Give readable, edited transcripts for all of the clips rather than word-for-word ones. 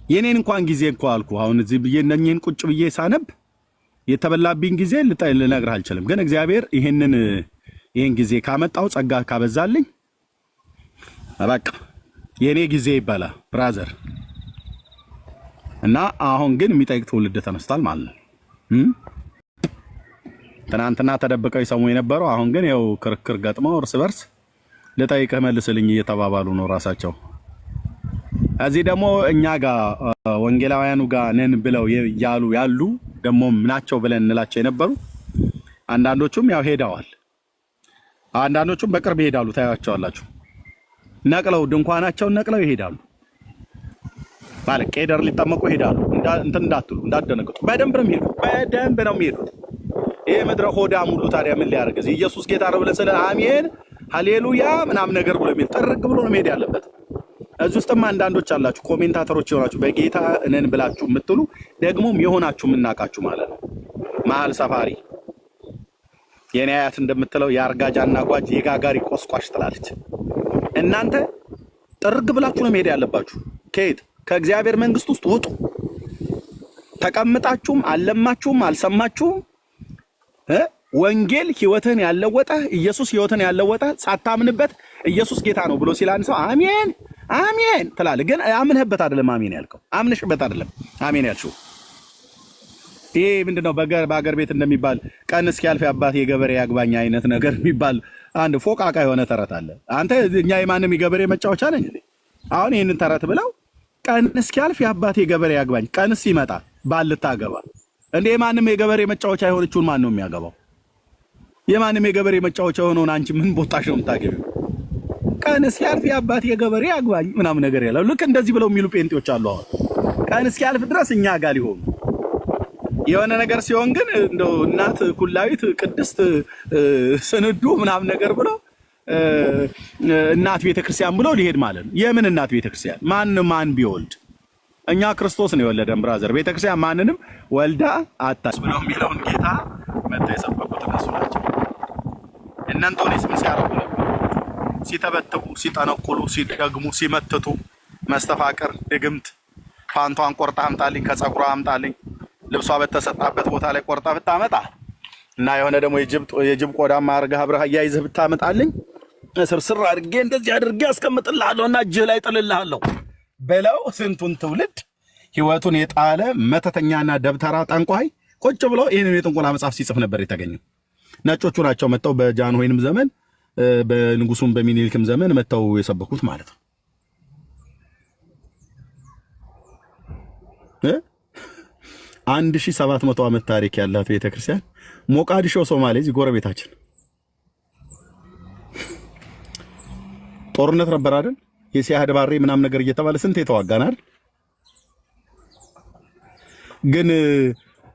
የኔን እንኳን ጊዜ እኮ አልኩ አሁን እዚህ ብዬ እነኝህን ቁጭ ብዬ ሳነብ የተበላብኝ ጊዜ ልነግርህ አልችልም። ግን እግዚአብሔር ይሄን ጊዜ ካመጣው ጸጋ ካበዛልኝ በቃ የኔ ጊዜ ይባላል ብራዘር። እና አሁን ግን የሚጠይቅ ትውልድ ተነስቷል ማለት ነው። ትናንትና ተደብቀው ይሰሙ የነበረው አሁን ግን ያው ክርክር ገጥመው እርስ በርስ ልጠይቅህ መልስልኝ እየተባባሉ ነው ራሳቸው። እዚህ ደግሞ እኛ ጋር ወንጌላውያኑ ጋር ነን ብለው ያሉ ደግሞ ምናቸው ብለን እንላቸው የነበሩ አንዳንዶቹም ያው ሄደዋል። አንዳንዶቹም በቅርብ ይሄዳሉ፣ ታያቸዋላችሁ። ነቅለው ድንኳናቸውን ነቅለው ይሄዳሉ። ማለት ቄደር ሊጠመቁ ይሄዳሉ። እንትን እንዳትሉ እንዳትደነግጡ፣ በደንብ ነው የሚሄዱት። ይሄ ምድረ ሆዳም ሁሉ ታዲያ ምን ሊያደርግ እዚህ ኢየሱስ ጌታ ነው ብለን ስለ አሜን ሃሌሉያ ምናምን ነገር ብሎ የሚል ጥርግ ብሎ ነው መሄድ ያለበት። እዚህ ውስጥም አንዳንዶች አላችሁ ኮሜንታተሮች የሆናችሁ በጌታ ነን ብላችሁ የምትሉ ደግሞም የሆናችሁ የምናውቃችሁ ማለት ነው። መሀል ሰፋሪ የኔ አያት እንደምትለው የአርጋጃና ጓጅ የጋጋሪ ቆስቋሽ ትላለች። እናንተ ጥርግ ብላችሁ ነው መሄድ ያለባችሁ። ከየት ከእግዚአብሔር መንግስት ውስጥ ውጡ። ተቀምጣችሁም አልለማችሁም አልሰማችሁም ወንጌል ህይወትን ያለወጠ ኢየሱስ ህይወትን ያለወጠ ሳታምንበት ኢየሱስ ጌታ ነው ብሎ ሲላን ሰው አሜን አሜን ትላለህ። ግን አምነህበት አይደለም አሜን ያልከው፣ አምነሽበት አይደለም አሜን ያልሽው። ይሄ ምንድነው በአገር ቤት እንደሚባል ቀን እስኪያልፍ አባቴ የገበሬ ያግባኝ አይነት ነገር የሚባል አንድ ፎቃቃ የሆነ ተረት አለ። አንተ እኛ የማንም የገበሬ መጫወቻ ነኝ እንዴ? አሁን ይሄንን ተረት ብለው ቀን እስኪያልፍ አባቴ የገበሬ ያግባኝ፣ ቀንስ ይመጣ ባል ልታገባ እንዴ? የማንም የገበሬ መጫወቻ የሆነችውን ማን ነው የሚያገባው? የማንም የገበሬ መጫወቻ የሆነውን አንቺ ምን ቦታሽ ነው የምታገቢው? ቀን እስኪያልፍ አባቴ የገበሬ ያግባኝ ምናምን ነገር ያለው ልክ እንደዚህ ብለው የሚሉ ጴንጤዎች አሉ። አሁን ቀን እስኪያልፍ ድረስ እኛ ጋር ሊሆኑ የሆነ ነገር ሲሆን ግን እንደው እናት ኩላዊት ቅድስት ስንዱ ምናምን ነገር ብሎ እናት ቤተክርስቲያን ብሎ ሊሄድ ማለት ነው። የምን እናት ቤተክርስቲያን? ማን ቢወልድ እኛ ክርስቶስ ነው የወለደን ብራዘር። ቤተክርስቲያን ማንንም ወልዳ አታስ ብለው የሚለውን ጌታ መጣ የሰበኩት እነሱ ናቸው። እናንተውንስ ምን ሲያረጉ ነበር? ሲተበተቡ፣ ሲጠነቁሉ፣ ሲደግሙ፣ ሲመትቱ፣ መስተፋቅር፣ ድግምት፣ ፓንቷን ቆርጣ አምጣልኝ፣ ከጸጉሯ አምጣልኝ፣ ልብሷ በተሰጣበት ቦታ ላይ ቆርጣ ብታመጣ እና የሆነ ደግሞ የጅብ ቆዳ ማርጋ አብረህ ያይዘህ ብታመጣልኝ ስርስር አድርጌ እንደዚህ አድርጌ አስቀምጥልሃለሁና እጅህ ላይ ጥልልሃለሁ በለው ስንቱን ትውልድ ህይወቱን የጣለ መተተኛና ደብተራ ጠንቋይ ቁጭ ብሎ ይሄንን የጥንቆላ መጽሐፍ ሲጽፍ ነበር የተገኘው። ነጮቹ ናቸው መተው በጃንሆይንም ዘመን በንጉሱም በሚኒልክም ዘመን መተው የሰበኩት ማለት ነው። 1700 ዓመት ታሪክ ያላት ቤተክርስቲያን ሞቃዲሾ ሶማሌ እዚህ ጎረቤታችን ጦርነት ነበር አይደል? የሲያድ ባሬ ምናምን ነገር እየተባለ ስንት የተዋጋናል። ግን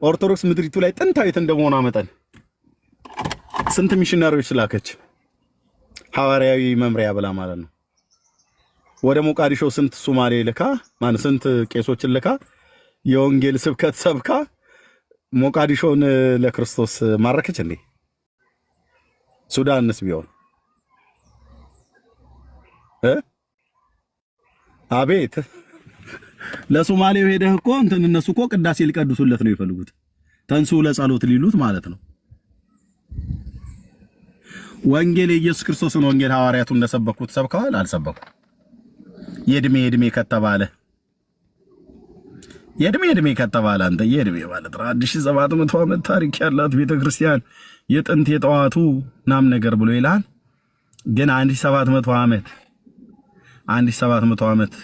ኦርቶዶክስ ምድሪቱ ላይ ጥንታዊት እንደመሆኗ መጠን ስንት ሚሽነሪዎች ስላከች ሐዋርያዊ መምሪያ ብላ ማለት ነው። ወደ ሞቃዲሾ ስንት ሶማሌ ልካ ስንት ቄሶችን ልካ የወንጌል ስብከት ሰብካ ሞቃዲሾን ለክርስቶስ ማረከች እንዴ? ሱዳንስ ቢሆን አቤት ለሶማሌው ሄደህ እኮ እነሱ እኮ ቅዳሴ ሊቀድሱለት ነው ይፈልጉት፣ ተንሱ ለጸሎት ሊሉት ማለት ነው። ወንጌል የኢየሱስ ክርስቶስን ወንጌል ሐዋርያቱ እንደሰበኩት ሰብከዋል አልሰበኩም? የእድሜ ከተባለ የእድሜ ከተባለ አንተ የእድሜ ማለት 1700 ዓመት ታሪክ ያላት ቤተክርስቲያን የጥንት የጠዋቱ ናም ነገር ብሎ ይላል። ግን 1700 ዓመት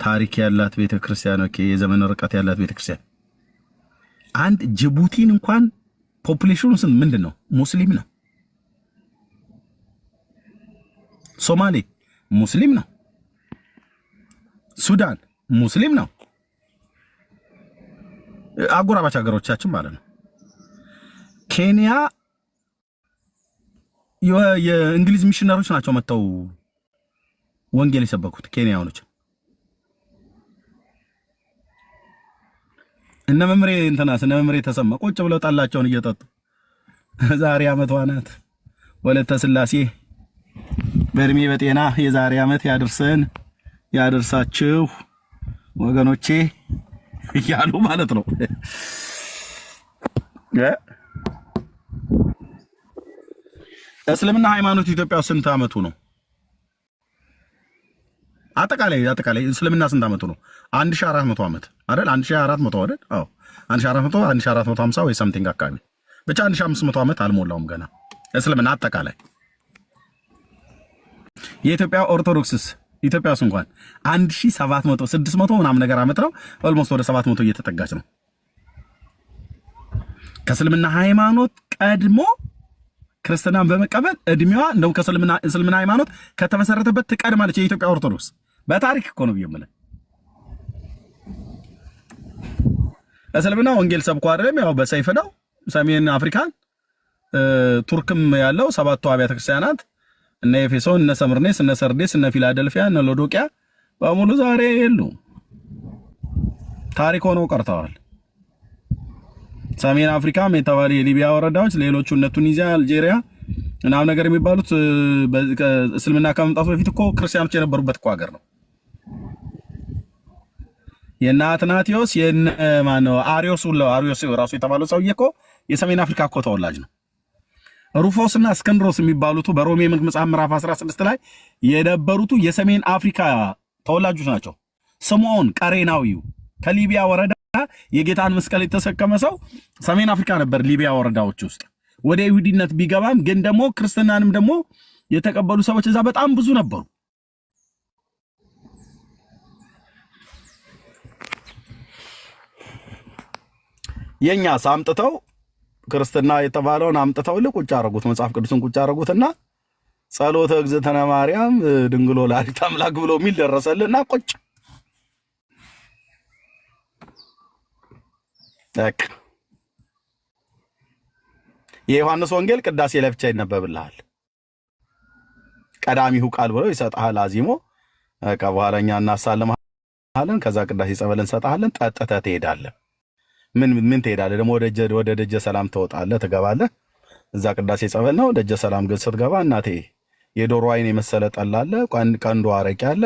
ታሪክ ያላት ቤተክርስቲያን ኦኬ፣ የዘመን ርቀት ያላት ቤተክርስቲያን አንድ ጅቡቲን እንኳን ፖፑሌሽኑ ስንት ምንድነው? ሙስሊም ነው። ሶማሌ ሙስሊም ነው። ሱዳን ሙስሊም ነው። አጎራባች ሀገሮቻችን ማለት ነው። ኬንያ የእንግሊዝ ሚሽነሮች ናቸው መተው ወንጌል የሰበኩት ኬንያኖች። እነ መምሬ ተሰማ ቁጭ ብለው ጣላቸውን እየጠጡ ዛሬ ዓመቷ ናት ወለተ ስላሴ በእድሜ በጤና የዛሬ ዓመት ያደርሳችሁ ወገኖቼ እያሉ ማለት ነው። እስልምና ሃይማኖት ኢትዮጵያ ስንት ዓመቱ ነው? አጠቃላይ እስልምና ስንት ዓመቱ ነው? 1400 ዓመት አይደል? 1400 አይደል? አዎ 1400 1450 ወይ ሰምቲንግ አካባቢ ብቻ 1500 ዓመት አልሞላውም ገና እስልምና አጠቃላይ። የኢትዮጵያ ኦርቶዶክስስ ኢትዮጵያስ እንኳን 1700 600 ምናምን ነገር ዓመት ነው። ኦልሞስት ወደ 700 እየተጠጋች ነው። ከእስልምና ሃይማኖት ቀድሞ ክርስትናን በመቀበል እድሜዋ እንደው እስልምና ሃይማኖት ከተመሰረተበት ትቀድማለች የኢትዮጵያ ኦርቶዶክስ። በታሪክ እኮ ነው ብየምለ እስልምና ወንጌል ሰብኮ አይደለም፣ ያው በሰይፍ ነው። ሰሜን አፍሪካን ቱርክም ያለው 7ቱ አብያተ ክርስቲያናት እነ ኤፌሶን፣ እነ ሰምርኔስ፣ እነ ሰርዴስ፣ እነ ፊላደልፊያ፣ እነ ሎዶቅያ በሙሉ ዛሬ የሉም፣ ታሪክ ሆነው ቀርተዋል። ሰሜን አፍሪካም የተባለ የሊቢያ ወረዳዎች፣ ሌሎቹ እነ ቱኒዚያ፣ አልጄሪያ ምናምን ነገር የሚባሉት እስልምና ከመምጣቱ በፊት እኮ ክርስቲያኖች የነበሩበት እኮ ሀገር ነው። የነ አትናቴዎስ የነ ማነው አሪዮስ ራሱ የተባለው ሰውዬ እኮ የሰሜን አፍሪካ እኮ ተወላጅ ነው። ሩፎስና እስክንድሮስ የሚባሉት በሮሜ መጽሐፍ ምዕራፍ 16 ላይ የነበሩት የሰሜን አፍሪካ ተወላጆች ናቸው። ስምዖን ቀሬናዊው ከሊቢያ ወረዳ የጌታን መስቀል የተሰከመ ሰው ሰሜን አፍሪካ ነበር፣ ሊቢያ ወረዳዎች ውስጥ ወደ ይሁዲነት ቢገባም ግን ደግሞ ክርስትናንም ደግሞ የተቀበሉ ሰዎች እዛ በጣም ብዙ ነበሩ። የኛ ሳምጥተው ክርስትና የተባለውን አምጥተው ቁጭ አረጉት፣ መጽሐፍ ቅዱስን ቁጭ አረጉትና ጸሎተ እግዝእትነ ማርያም ድንግሎ ወላዲተ አምላክ ብሎ የሚል ደረሰልና ቁጭ ታክ የዮሐንስ ወንጌል ቅዳሴ ለብቻ ይነበብልሃል። ቀዳሚው ቃል ብሎ ይሰጣል አዚሞ ከበኋላኛ እናሳልምሃለን፣ ከዛ ቅዳሴ ጸበልን ሰጣለን፣ ጠጥተህ ትሄዳለህ። ምን ትሄዳለህ ደግሞ ወደ ደጀ ሰላም ትወጣለህ፣ ትገባለህ። እዛ ቅዳሴ ጸበል ነው። ደጀ ሰላም ግን ስትገባ እናቴ የዶሮ አይን የመሰለ ጠላ አለ፣ ቀንዶ አረቄ አለ።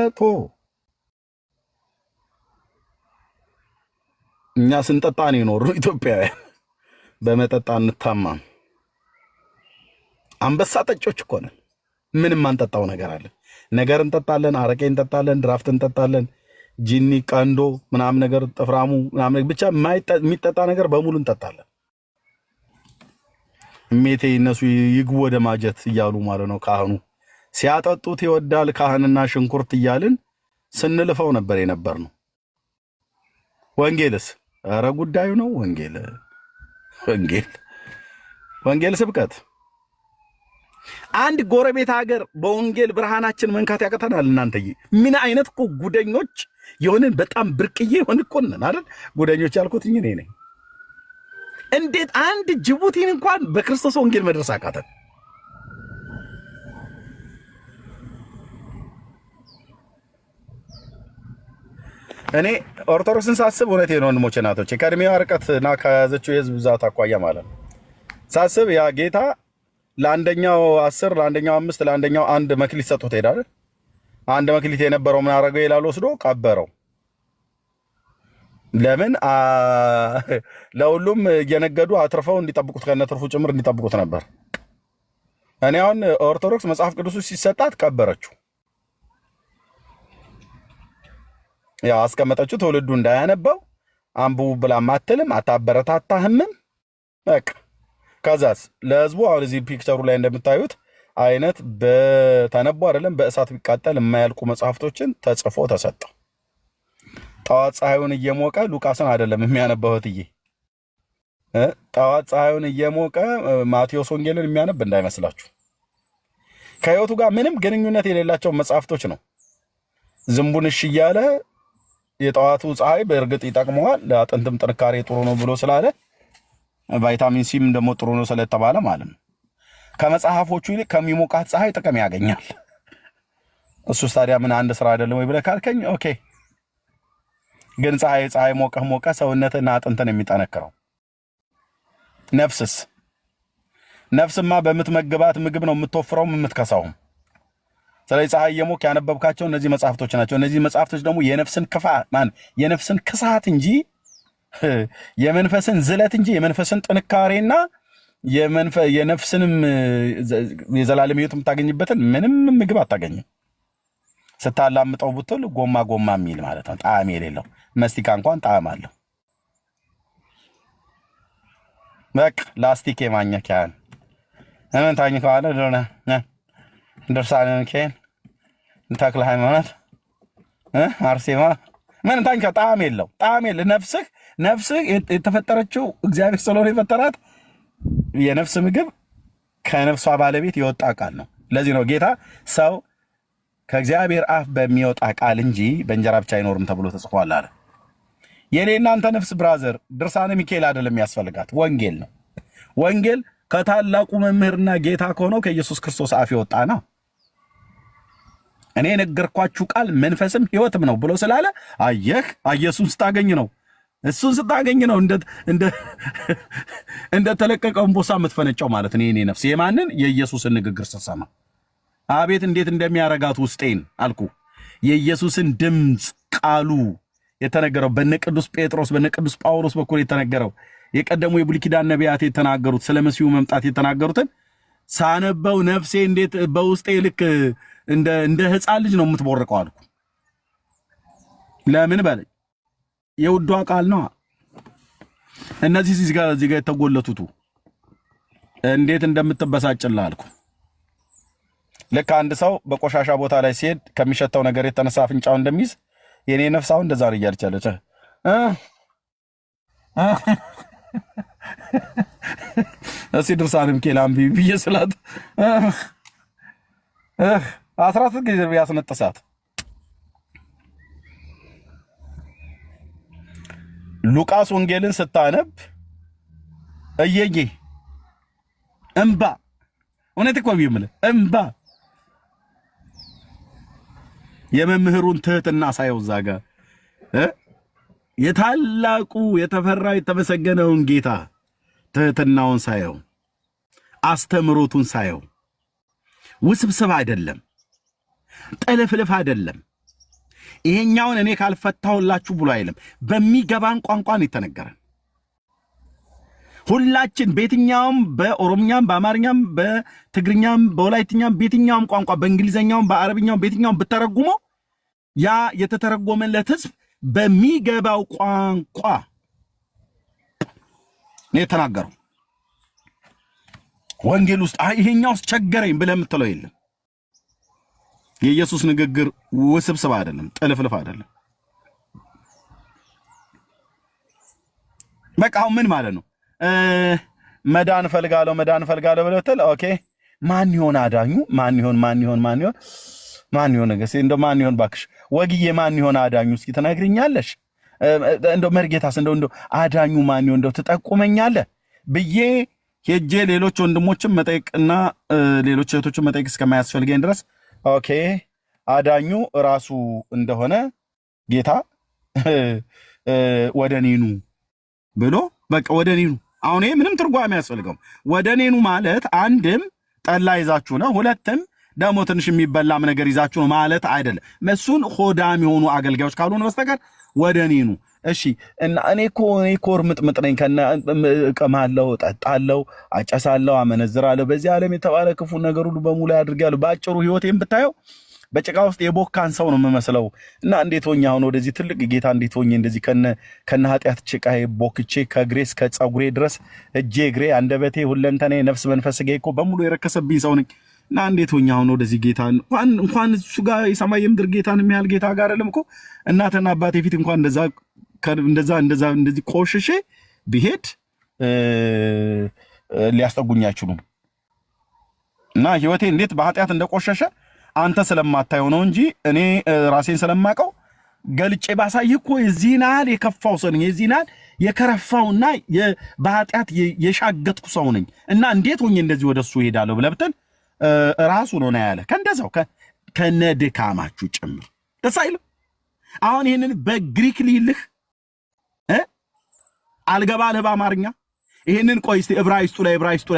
እኛ ስንጠጣ ነው የኖርነው ኢትዮጵያውያን፣ በመጠጣ እንታማም። አንበሳ ጠጮች እኮ ነን። ምንም አንጠጣው ነገር አለ። ነገር እንጠጣለን፣ አረቄ እንጠጣለን፣ ድራፍት እንጠጣለን፣ ጂኒ ቀንዶ ምናምን ነገር ጥፍራሙ ምናምን ብቻ የሚጠጣ ነገር በሙሉ እንጠጣለን። እሜቴ እነሱ ይግቡ ወደ ማጀት እያሉ ማለት ነው። ካህኑ ሲያጠጡት ይወዳል ካህንና ሽንኩርት እያልን ስንልፈው ነበር የነበር ነው። ወንጌልስ ኧረ ጉዳዩ ነው። ወንጌል ስብከት አንድ ጎረቤት ሀገር በወንጌል ብርሃናችን መንካት ያቀተናል። እናንተዬ ምን አይነት እኮ ጉደኞች የሆንን በጣም ብርቅዬ የሆን እኮ ነን አይደል? ጉደኞች ያልኩት እኔ ነኝ። እንዴት አንድ ጅቡቲን እንኳን በክርስቶስ ወንጌል መድረስ አቃተን? እኔ ኦርቶዶክስን ሳስብ እውነቴን ነው ወንድሞቼ እናቶቼ፣ ከእድሜዋ ርቀትና ከያዘችው የህዝብ ብዛት አኳያ ማለት ነው ሳስብ ያ ጌታ ለአንደኛው 10 ለአንደኛው 5 ለአንደኛው 1 መክሊት ሰጥቶት ሄዳል። አንድ መክሊት የነበረው ምን አደረገው ይላል? ወስዶ ቀበረው። ለምን? ለሁሉም እየነገዱ አትርፈው እንዲጠብቁት ከነትርፉ ጭምር እንዲጠብቁት ነበር። እኔ አሁን ኦርቶዶክስ መጽሐፍ ቅዱስ ሲሰጣት ቀበረችው። ያው አስቀመጠችው፣ ትውልዱ እንዳያነበው አንብቡ ብላ ማትልም አታበረታታህም። በቃ ከዛስ ለህዝቡ አሁን እዚህ ፒክቸሩ ላይ እንደምታዩት አይነት በተነቦ አይደለም በእሳት ቢቃጠል የማያልቁ መጽሐፍቶችን ተጽፎ ተሰጠ። ጠዋት ፀሐዩን እየሞቀ ሉቃስን አይደለም የሚያነበው እትዬ፣ ጠዋት ፀሐዩን እየሞቀ ማቴዎስ ወንጌልን የሚያነብ እንዳይመስላችሁ። ከህይወቱ ጋር ምንም ግንኙነት የሌላቸው መጽሐፍቶች ነው። ዝንቡን እሺ እያለ የጠዋቱ ፀሐይ በእርግጥ ይጠቅመዋል፣ ለአጥንትም ጥንካሬ ጥሩ ነው ብሎ ስላለ ቫይታሚን ሲም ደግሞ ጥሩ ነው ስለተባለ ማለት ነው። ከመጽሐፎቹ ይልቅ ከሚሞቃት ፀሐይ ጥቅም ያገኛል። እሱስ ታዲያ ምን አንድ ስራ አይደለም ወይ ብለህ ካልከኝ ኦኬ። ግን ፀሐይ ሞቀ ሰውነትና አጥንትን የሚጠነክረው። ነፍስማ በምትመግባት ምግብ ነው የምትወፍረውም የምትከሳውም። ስለዚህ ፀሐይ የሞክ ያነበብካቸው እነዚህ መጽሐፍቶች ናቸው። እነዚህ መጽሐፍቶች ደግሞ የነፍስን ክሳት እንጂ የመንፈስን ዝለት እንጂ የመንፈስን ጥንካሬና የነፍስንም የዘላለም ሕይወት የምታገኝበትን ምንም ምግብ አታገኝም። ስታላምጠው ብትል ጎማ የሚል ማለት ነው፣ ጣዕም የሌለው። መስቲካ እንኳን ጣዕም አለው። በቃ ላስቲክ የማኘኪያን እምን ታኝከዋለህ ደሆነ ድርሳነ ሚካኤል ተክለ ሃይማኖት አርሴማ ምን ታኝከ ጣዕም የለው። ነፍስህ የተፈጠረችው እግዚአብሔር ስለሆነ የፈጠራት የነፍስ ምግብ ከነፍሷ ባለቤት የወጣ ቃል ነው። ለዚህ ነው ጌታ ሰው ከእግዚአብሔር አፍ በሚወጣ ቃል እንጂ በእንጀራ ብቻ አይኖርም ተብሎ ተጽፏል አለ። የኔ እናንተ ነፍስ ብራዘር ድርሳነ ሚካኤል አይደለም ያስፈልጋት፣ ወንጌል ነው። ወንጌል ከታላቁ መምህርና ጌታ ከሆነው ከኢየሱስ ክርስቶስ አፍ የወጣ ነው። እኔ ነገርኳችሁ ቃል መንፈስም ሕይወትም ነው ብሎ ስላለ አየህ፣ ኢየሱስ ስታገኝ ነው እሱን ስታገኝ ነው እንደ ተለቀቀ እንቦሳ የምትፈነጨው ማለት ነው። የኔ ነፍስ የማንን የኢየሱስን ንግግር ስትሰማ አቤት እንዴት እንደሚያረጋት ውስጤን አልኩ። የኢየሱስን ድምፅ ቃሉ የተነገረው በነ ቅዱስ ጴጥሮስ በነ ቅዱስ ጳውሎስ በኩል የተነገረው የቀደሙ የብሉይ ኪዳን ነቢያት የተናገሩት ስለ መሲሁ መምጣት የተናገሩትን ሳነበው ነፍሴ እንዴት በውስጤ ልክ እንደ ሕፃን ልጅ ነው የምትቦርቀው አልኩ። ለምን በለኝ፣ የውዷ ቃል ነው። እነዚህ እዚህ ጋር የተጎለቱቱ እንዴት እንደምትበሳጭላ አልኩ። ልክ አንድ ሰው በቆሻሻ ቦታ ላይ ሲሄድ ከሚሸተው ነገር የተነሳ አፍንጫው እንደሚይዝ የኔ ነፍስ አሁን እንደዛ ነው እያለች ያለች። እስኪ ድርሳነ ሚካኤል አንቢ ብዬ ስላት 13 ጊዜ ያስነጠሳት። ሉቃስ ወንጌልን ስታነብ እየዬ እምባ፣ እውነት እኮ ቢምል እምባ የመምህሩን ትህትና ሳየው እዛ ጋር የታላቁ የተፈራ የተመሰገነውን ጌታ ትህትናውን ሳየው፣ አስተምሮቱን ሳየው ውስብስብ አይደለም፣ ጥልፍልፍ አይደለም። ይሄኛውን እኔ ካልፈታሁላችሁ ብሎ አይልም። በሚገባን ቋንቋን የተነገረን ሁላችን በየትኛውም በኦሮምኛም በአማርኛም በትግርኛም በወላይትኛም በየትኛውም ቋንቋ በእንግሊዘኛውም በአረብኛም በየትኛውም ብተረጉመው ያ የተተረጎመለት ሕዝብ በሚገባው ቋንቋ ነው የተናገረው። ወንጌል ውስጥ ይሄኛውስ ቸገረኝ ብለህ የምትለው የለም። የኢየሱስ ንግግር ውስብስብ አይደለም፣ ጥልፍልፍ አይደለም። በቃ አሁን ምን ማለት ነው? መዳን ፈልጋለሁ ብለህ ብትል ኦኬ፣ ማን ይሆን አዳኙ? ማን ይሆን ነገስ? እንደው ማን ይሆን ባክሽ ወግዬ፣ ማን ይሆን አዳኙ? እስኪ ትነግሪኛለሽ? እንደው መርጌታስ እንደው አዳኙ ማን ይሆን እንደው ትጠቁመኛለህ ብዬ ሄጄ ሌሎች ወንድሞችን መጠየቅና ሌሎች እህቶችን መጠየቅ እስከማያስፈልገኝ ድረስ ኦኬ አዳኙ ራሱ እንደሆነ ጌታ ወደ እኔ ኑ ብሎ በቃ ወደ እኔ ኑ። አሁን ይሄ ምንም ትርጓሜ አያስፈልገውም። ወደ እኔ ኑ ማለት አንድም ጠላ ይዛችሁ ነው፣ ሁለትም ደግሞ ትንሽ የሚበላም ነገር ይዛችሁ ነው ማለት አይደለም። እሱን ሆዳም የሆኑ አገልጋዮች ካልሆነ በስተቀር ወደ እኔ ኑ። እሺ እና እኔ እኮ እርምጥምጥ ነኝ፣ እቀማለሁ፣ እጠጣለሁ፣ አጨሳለሁ፣ አመነዝራለሁ፣ በዚህ ዓለም የተባለ ክፉ ነገር ሁሉ በሙሉ አድርጌያለሁ። በአጭሩ ህይወቴን ብታየው በጭቃ ውስጥ የቦካን ሰው ነው የምመስለው። እና እንዴት ሆኜ አሁን ወደዚህ ትልቅ ጌታ እንዴት ሆኜ እንደዚህ ከነ ኃጢአት ጭቃዬ ቦክቼ ከእግሬ እስከ ፀጉሬ ድረስ እጄ፣ እግሬ፣ አንደበቴ፣ ሁለንተኔ፣ ነፍስ፣ መንፈስ፣ ሥጋዬ እኮ በሙሉ የረከሰብኝ ሰው ነኝ። እና እንዴት ሆኜ አሁን ወደዚህ ጌታ እንኳን እሱ ጋር የሰማይ የምድር ጌታን የሚያህል ጌታ ጋር አይደለም እኮ እናትና አባቴ ፊት እንኳን እንደዚህ ቆሽሼ ቢሄድ ሊያስጠጉኝ አይችሉም። እና ህይወቴ እንዴት በኃጢአት እንደቆሸሸ አንተ ስለማታየው ነው እንጂ እኔ ራሴን ስለማቀው ገልጬ ባሳይህ እኮ የዚህን ያህል የከፋው ሰው ነኝ፣ የዚህን ያህል የከረፋውና በኃጢአት የሻገጥኩ ሰው ነኝ። እና እንዴት ሆኜ እንደዚህ ወደሱ እሄዳለሁ ብለህ ብትል ራሱ ነው ያለ ከእንደዛው ከነድካማችሁ ጭምር ደስ አይልም? አሁን ይህንን በግሪክ ልይልህ አልገባልህ በአማርኛ ይሄንን ቆይ እስቲ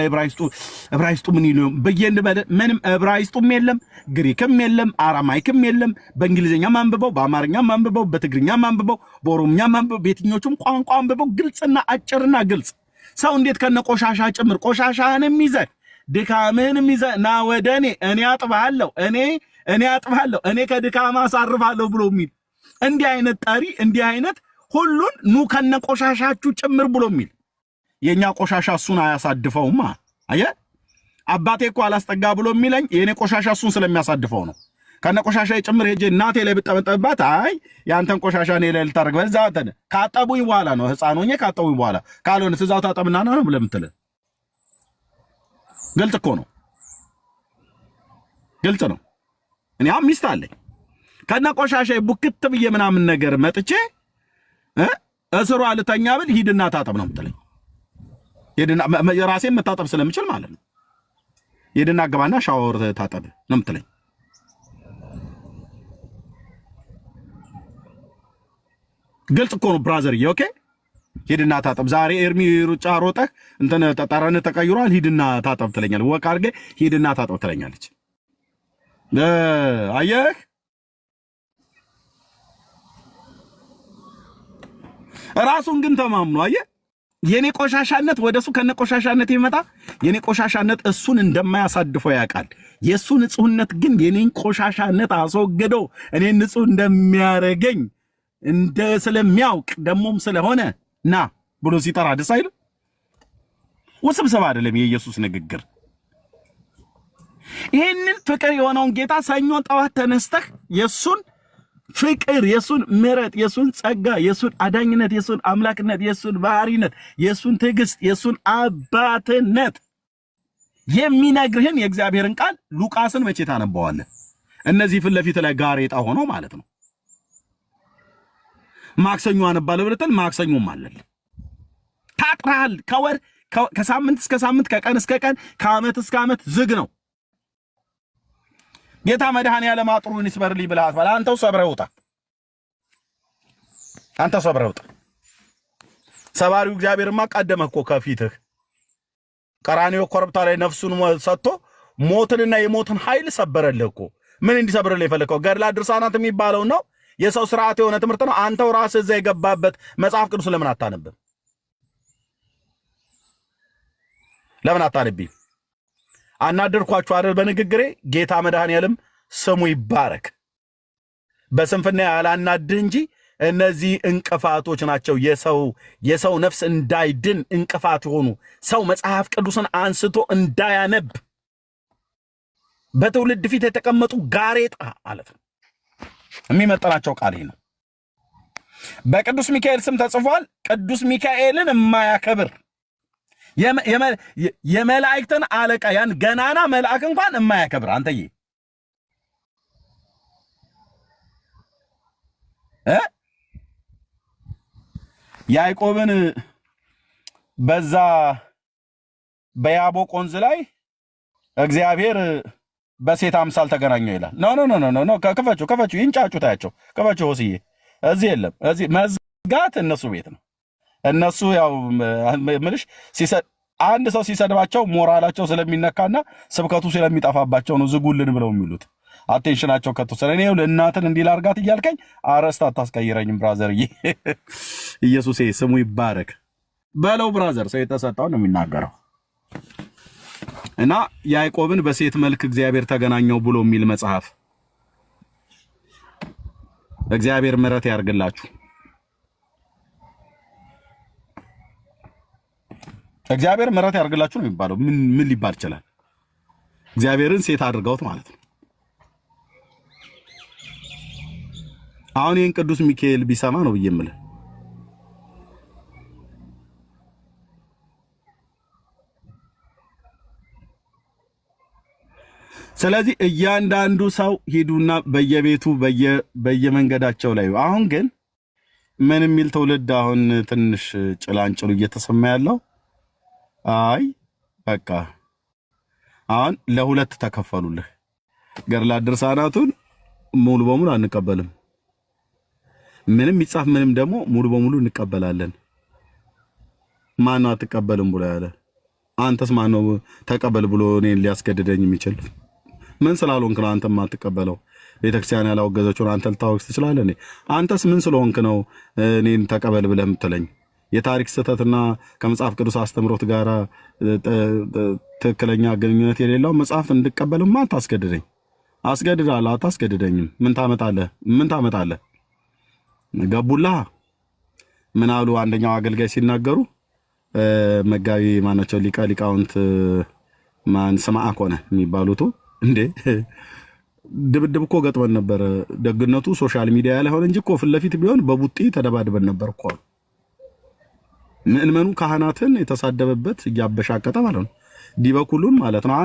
ዕብራይስጡ ምን ይሉ በየንድ ምንም ዕብራይስጡም የለም ግሪክም የለም አራማይክም የለም በእንግሊዝኛም አንብበው በአማርኛም አንብበው በትግርኛም አንብበው በኦሮምኛም አንብበው በየትኞቹም ቋንቋ አንብበው ግልጽና አጭርና ግልጽ ሰው እንዴት ከነቆሻሻ ጭምር ቆሻሻህንም ይዘህ ድካምህንም ይዘህ ና ወደኔ እኔ አጥብሃለሁ እኔ ከድካማ አሳርፋለሁ ብሎ የሚል እንዲህ አይነት ጠሪ እንዲህ አይነት ሁሉን ኑ ከነቆሻሻችሁ ጭምር ብሎ የሚል የኛ ቆሻሻ እሱን አያሳድፈውማ። አየህ አባቴ እኮ አላስጠጋ ብሎ የሚለኝ የኔ ቆሻሻ እሱን ስለሚያሳድፈው ነው። ከነቆሻሻ ጭምር ሄጄ እናቴ ላይ ብጠመጠባት አይ ያንተን ቆሻሻ እኔ ላይ ልታረግ በዛ አንተ ካጠቡኝ በኋላ ነው ህፃን ሆኜ ካጠቡኝ በኋላ ካልሆነ እዛው ታጠብና ነው ብለህ የምትል ግልጽ እኮ ነው። ግልጽ ነው። እኔ ሚስት አለኝ ከነቆሻሻ ቡክት ብዬ ምናምን ነገር መጥቼ እስሩ አልተኛ ብል ሂድና ታጠብ ነው የምትለኝ። ሂድና ራሴን መታጠብ ስለምችል ማለት ነው። ሂድና ገባና ሻወር ታጠብ ነው የምትለኝ። ግልጽ እኮ ነው ብራዘርዬ። ኦኬ ሂድና ታጠብ። ዛሬ ኤርሚ ሩጫ ሮጠህ እንትን ጠረን ተቀይሯል ሂድና ታጠብ ትለኛለች። ወቅ አድርገህ ሂድና ታጠብ ትለኛለች። አየህ ራሱን ግን ተማምኖ አየህ የኔ ቆሻሻነት ወደሱ ከነቆሻሻነት ይመጣ የኔ ቆሻሻነት እሱን እንደማያሳድፈው ያውቃል። የሱ ንጹህነት ግን የኔን ቆሻሻነት አስወግዶ እኔን ንጹህ እንደሚያረገኝ እንደ ስለሚያውቅ ደሞም ስለሆነ ና ብሎ ሲጠራ ደስ አይልም? ውስብስብ አይደለም የኢየሱስ ንግግር። ይሄንን ፍቅር የሆነውን ጌታ ሰኞ ጠዋት ተነስተህ የሱን ፍቅር የሱን ምሕረት የሱን ጸጋ የሱን አዳኝነት የሱን አምላክነት የሱን ባህሪነት የሱን ትዕግስት የሱን አባትነት የሚነግርህን የእግዚአብሔርን ቃል ሉቃስን መቼ ታነበዋለህ? እነዚህ ፊት ለፊት ላይ ጋሬጣ ሆኖ ማለት ነው። ማክሰኞ አነባለሁ ብለተን ማክሰኞም አለል ታጥራል። ከወር ከሳምንት እስከ ሳምንት ከቀን እስከ ቀን ከዓመት እስከ ዓመት ዝግ ነው። ጌታ መድኃኔዓለም አጥሩን ይስበርልኝ ብለሃል ባላ አንተው ሰብረህ ውጣ። ሰባሪው እግዚአብሔርማ ቀደመህ እኮ ከፊትህ ቀራንዮ ኮረብታ ላይ ነፍሱን ሰጥቶ ሞትንና የሞትን ኃይል ሰበረልህ እኮ። ምን እንዲሰብርልህ የፈለከው? ገድላት ድርሳናት የሚባለው ነው የሰው ስርዓት የሆነ ትምህርት ነው። አንተው ራስህ እዛ የገባበት መጽሐፍ ቅዱስ ለምን አታነብም? ለምን አታነብም? አናደርኳችሁ አይደል በንግግሬ? ጌታ መድኃኔዓለም ስሙ ይባረክ። በስንፍና ያላናድህ እንጂ እነዚህ እንቅፋቶች ናቸው የሰው ነፍስ እንዳይድን እንቅፋት የሆኑ ሰው መጽሐፍ ቅዱስን አንስቶ እንዳያነብ በትውልድ ፊት የተቀመጡ ጋሬጣ ማለት ነው። የሚመጣናቸው ቃል ይሄ ነው። በቅዱስ ሚካኤል ስም ተጽፏል። ቅዱስ ሚካኤልን የማያከብር የመላእክትን አለቃ ያን ገናና መልአክ እንኳን የማያከብር አንተዬ ያዕቆብን በዛ በያቦቅ ወንዝ ላይ እግዚአብሔር በሴት አምሳል ተገናኘው ይላል። ኖ ከፈቹ ይንጫጩ ታያቸው ከፈቹ ወስዬ እዚህ የለም። እዚህ መዝጋት እነሱ ቤት ነው። እነሱ ያው ምልሽ አንድ ሰው ሲሰድባቸው ሞራላቸው ስለሚነካና ስብከቱ ስለሚጠፋባቸው ነው ዝጉልን ብለው የሚሉት። አቴንሽናቸው ከተወሰነ እኔ ለእናትን እንዲል አርጋት እያልከኝ አረስታ አታስቀይረኝም ብራዘርዬ። ኢየሱስ ስሙ ይባረክ በለው ብራዘር። ሰው የተሰጠው ነው የሚናገረው። እና ያዕቆብን በሴት መልክ እግዚአብሔር ተገናኘው ብሎ የሚል መጽሐፍ እግዚአብሔር ምሕረት ያርግላችሁ። እግዚአብሔር ምሕረት ያርግላችሁ ነው የሚባለው። ምን ሊባል ይችላል? እግዚአብሔርን ሴት አድርገውት ማለት ነው። አሁን ይህን ቅዱስ ሚካኤል ቢሰማ ነው ብዬ የምልህ። ስለዚህ እያንዳንዱ ሰው ሂዱና በየቤቱ በየመንገዳቸው ላይ አሁን ግን ምን የሚል ትውልድ አሁን ትንሽ ጭላንጭሉ እየተሰማ ያለው አይ በቃ አሁን ለሁለት ተከፈሉልህ። ገድላት ድርሳናቱን ሙሉ በሙሉ አንቀበልም፣ ምንም ይጻፍ ምንም ደግሞ ሙሉ በሙሉ እንቀበላለን። ማነው አትቀበልም ብሎ ያለ? አንተስ ማነው ተቀበል ብሎ እኔን ሊያስገድደኝ የሚችል? ምን ስላልሆንክ ነው አንተ ማትቀበለው? ቤተክርስቲያን ያላወገዘችውን አንተ ልታወግዝ ትችላለህ እንዴ? አንተስ ምን ስለሆንክ ነው እኔን ተቀበል ብለህ የምትለኝ? የታሪክ ስህተትና ከመጽሐፍ ቅዱስ አስተምሮት ጋር ትክክለኛ ግንኙነት የሌለው መጽሐፍ እንድቀበልማ አታስገድደኝ። አስገድዳለሁ፣ አታስገድደኝም። ምን ታመጣለህ? ገቡላ ምን አሉ? አንደኛው አገልጋይ ሲናገሩ መጋቢ ማናቸው ሊቀ ሊቃውንት ማን ስምዐ ኮነ የሚባሉት እንዴ ድብድብ እኮ ገጥመን ነበር። ደግነቱ ሶሻል ሚዲያ ላይ ሆነ እንጂ እኮ ፊት ለፊት ቢሆን በቡጢ ተደባድበን ነበር እኮ። ምእመኑ ካህናትን የተሳደበበት እያበሻቀጠ ማለት ነው። ዲበኩሉን ማለት ነው።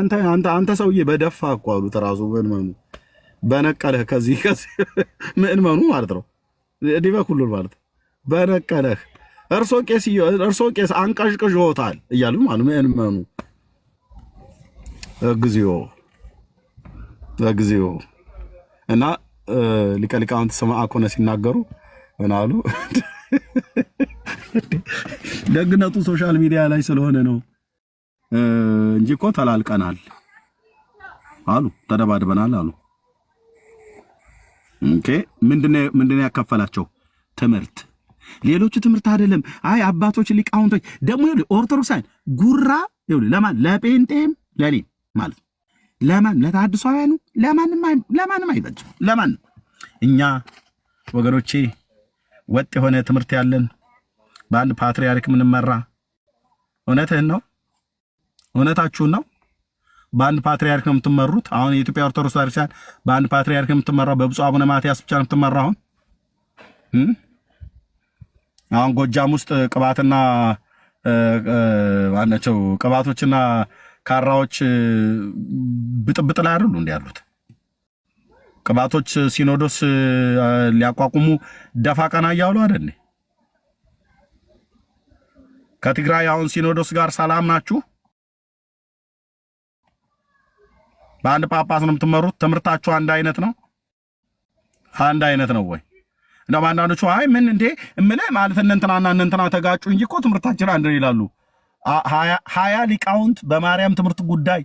አንተ ሰውዬ በደፋ እኮ አሉ ተራሱ ምእመኑ በነቀለህ ከዚህ ምእመኑ ማለት ነው። ዲበኩሉን ማለት በነቀለህ እርሶ ቄስ አንቀሽቅሾታል እያሉ ማለት ምእመኑ እግዚኦ እና ሊቀ ሊቃውንት ስምዐ ኮነ ሲናገሩ ምን አሉ? ደግነቱ ሶሻል ሚዲያ ላይ ስለሆነ ነው እንጂ እኮ ተላልቀናል አሉ፣ ተደባድበናል አሉ። ኦኬ ምንድነው ያከፈላቸው? ትምህርት። ሌሎቹ ትምህርት አይደለም። አይ አባቶች ሊቃውንቶች ደግሞ ኦርቶዶክሳን ጉራ ለማን? ለጴንጤም ለኔ ማለት ለማን? ለታድሷውያኑ ለማንም አይበጅም። ለማን? እኛ ወገኖቼ ወጥ የሆነ ትምህርት ያለን በአንድ ፓትርያርክ ምንመራ። እውነትህን ነው፣ እውነታችሁን ነው። በአንድ ፓትርያርክ ነው የምትመሩት። አሁን የኢትዮጵያ ኦርቶዶክስ ቤተክርስቲያን በአንድ ፓትርያርክ ነው የምትመራው። በብፁዕ አቡነ ማትያስ ብቻ ነው የምትመራው። አሁን ጎጃም ውስጥ ቅባትና ማናቸው ቅባቶችና ካራዎች ብጥብጥ ላይ አይደሉ እንዴ ያሉት? ቅባቶች ሲኖዶስ ሊያቋቁሙ ደፋ ቀና እያሉ አይደል? ከትግራይ አሁን ሲኖዶስ ጋር ሰላም ናችሁ? በአንድ ጳጳስ ነው የምትመሩት። ትምህርታችሁ አንድ አይነት ነው? አንድ አይነት ነው ወይ? እንደውም አንዳንዶቹ አይ ምን እንዴ እምልህ ማለት እንትና ተጋጩ እንጂ እኮ ትምህርታችን አንድ ነው ይላሉ። 20 ሊቃውንት በማርያም ትምህርት ጉዳይ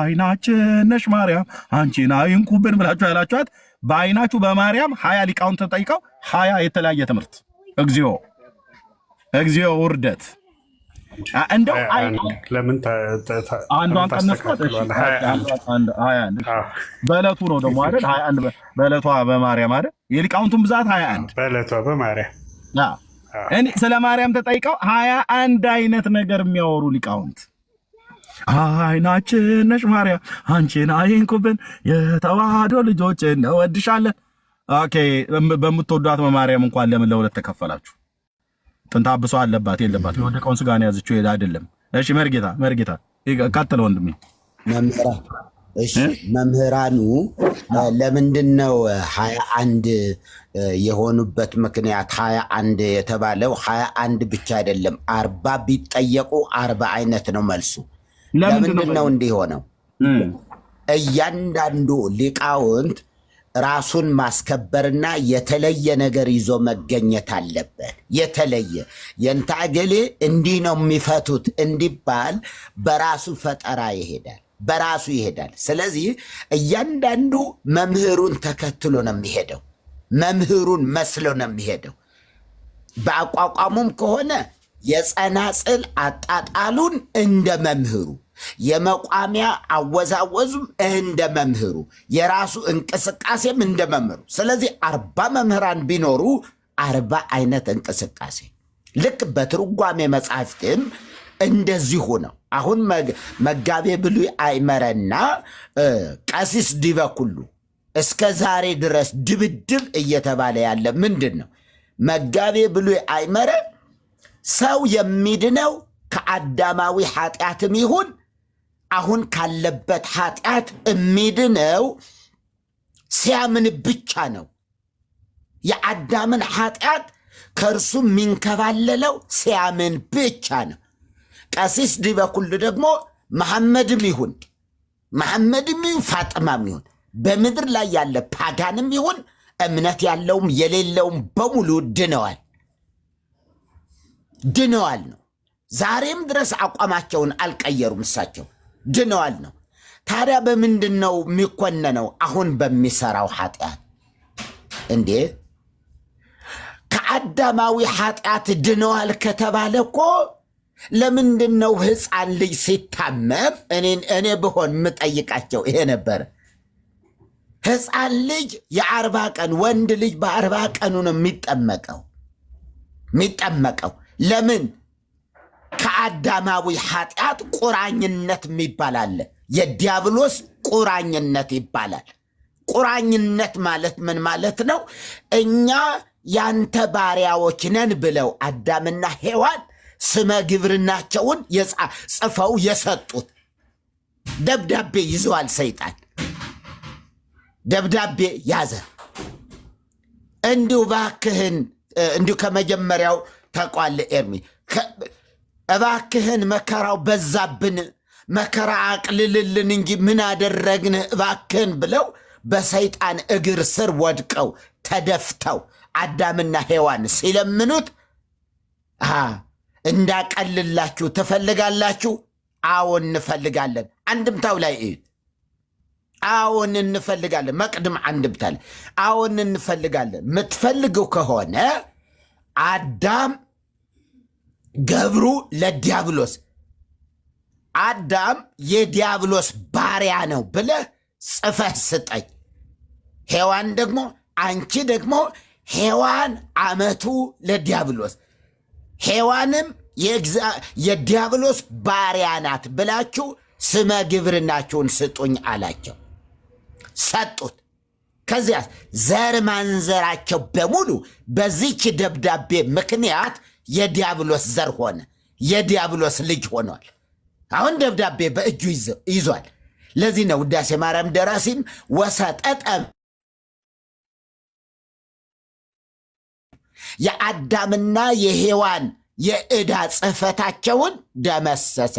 አይናችን ነሽ ማርያም አንቺን አይንኩብን ብላችሁ ያላችኋት በአይናችሁ በማርያም 20 ሊቃውንት ተጠይቀው 20 የተለያየ ትምህርት። እግዚኦ ውርደት። እንደው ለምን አንዷን ቀነስኳት? በዕለቱ ነው ደግሞ አይደል? 21 በዕለቷ በማርያም አይደል? የሊቃውንቱን ብዛት 21 በዕለቷ በማርያም እኔ ስለ ማርያም ተጠይቀው 21 አይነት ነገር የሚያወሩ ሊቃውንት አይናችን ነሽ ማርያም አንቺን አይንኩብን የተዋህዶ ልጆች እንወድሻለን። ኦኬ በምትወዷት በማርያም እንኳን ለምን ለሁለት ተከፈላችሁ? ጥንታ አብሶ አለባት የለባት? የወደቀውን ስጋ ነው ያዘችው አይደለም? እሺ መርጌታ ቀጥል ወንድሜ። መምህራኑ ለምንድን ነው 21 የሆኑበት ምክንያት? 21 የተባለው 21 ብቻ አይደለም፣ 40 ቢጠየቁ 40 አይነት ነው መልሱ። ለምንድን ነው እንዲህ ሆነው? እያንዳንዱ ሊቃውንት ራሱን ማስከበርና የተለየ ነገር ይዞ መገኘት አለበት። የተለየ የንታገሌ እንዲህ ነው የሚፈቱት እንዲባል በራሱ ፈጠራ ይሄዳል። ስለዚህ እያንዳንዱ መምህሩን ተከትሎ ነው የሚሄደው። መምህሩን መስሎ ነው የሚሄደው። በአቋቋሙም ከሆነ የጸናጽል አጣጣሉን እንደ መምህሩ፣ የመቋሚያ አወዛወዙም እንደ መምህሩ፣ የራሱ እንቅስቃሴም እንደ መምህሩ። ስለዚህ 40 መምህራን ቢኖሩ 40 አይነት እንቅስቃሴ። ልክ በትርጓሜ መጽሐፍትም እንደዚሁ ነው። አሁን መጋቤ ብሉይ አይመረና ቀሲስ ዲበኩሉ እስከ ዛሬ ድረስ ድብድብ እየተባለ ያለ ምንድን ነው? መጋቤ ብሉይ አይመረ ሰው የሚድነው ከአዳማዊ ኃጢአትም ይሁን አሁን ካለበት ኃጢአት የሚድነው ሲያምን ብቻ ነው። የአዳምን ኃጢአት ከእርሱ የሚንከባለለው ሲያምን ብቻ ነው። ቀሲስ ዲበኩሉ ደግሞ መሐመድም ይሁን ፋጥማም ይሁን በምድር ላይ ያለ ፓጋንም ይሁን እምነት ያለውም የሌለውም በሙሉ ድነዋል ነው። ዛሬም ድረስ አቋማቸውን አልቀየሩም። እሳቸው ድነዋል ነው። ታዲያ በምንድን ነው የሚኮነነው? አሁን በሚሰራው ኃጢአት እንዴ? ከአዳማዊ ኃጢአት ድነዋል ከተባለ እኮ ለምንድን ነው ሕፃን ልጅ ሲታመም እኔ ብሆን የምጠይቃቸው ይሄ ነበር። ሕፃን ልጅ የ40 ቀን ወንድ ልጅ በ40 ቀኑ ነው የሚጠመቀው። ለምን? ከአዳማዊ ኃጢአት ቁራኝነት የሚባል አለ። የዲያብሎስ ቁራኝነት ይባላል። ቁራኝነት ማለት ምን ማለት ነው? እኛ ያንተ ባሪያዎች ነን ብለው አዳምና ሔዋን ስመ ግብርናቸውን ጽፈው የሰጡት ደብዳቤ ይዘዋል። ሰይጣን ደብዳቤ ያዘ። እንዲሁ እባክህን እንዲሁ ከመጀመሪያው ተቋለ ኤርሚ እባክህን መከራው በዛብን፣ መከራ አቅልልልን እንጂ ምን አደረግን እባክህን ብለው በሰይጣን እግር ስር ወድቀው ተደፍተው አዳምና ሔዋን ሲለምኑት እንዳቀልላችሁ ትፈልጋላችሁ? አዎን እንፈልጋለን። አንድምታው ላይ አዎን እንፈልጋለን። መቅድም አንድምታ ላይ አዎን እንፈልጋለን። የምትፈልጉ ከሆነ አዳም ገብሩ ለዲያብሎስ፣ አዳም የዲያብሎስ ባሪያ ነው ብለህ ጽፈህ ስጠኝ። ሔዋን ደግሞ አንቺ ደግሞ ሔዋን አመቱ ለዲያብሎስ፣ ሔዋንም የዲያብሎስ ባሪያ ናት ብላችሁ ስመ ግብርናችሁን ስጡኝ አላቸው። ሰጡት። ከዚያ ዘር ማንዘራቸው በሙሉ በዚች ደብዳቤ ምክንያት የዲያብሎስ ዘር ሆነ፣ የዲያብሎስ ልጅ ሆኗል። አሁን ደብዳቤ በእጁ ይዟል። ለዚህ ነው ውዳሴ ማርያም ደራሲም ወሰጠጠ የአዳምና የሔዋን የዕዳ ጽሕፈታቸውን ደመሰሰ።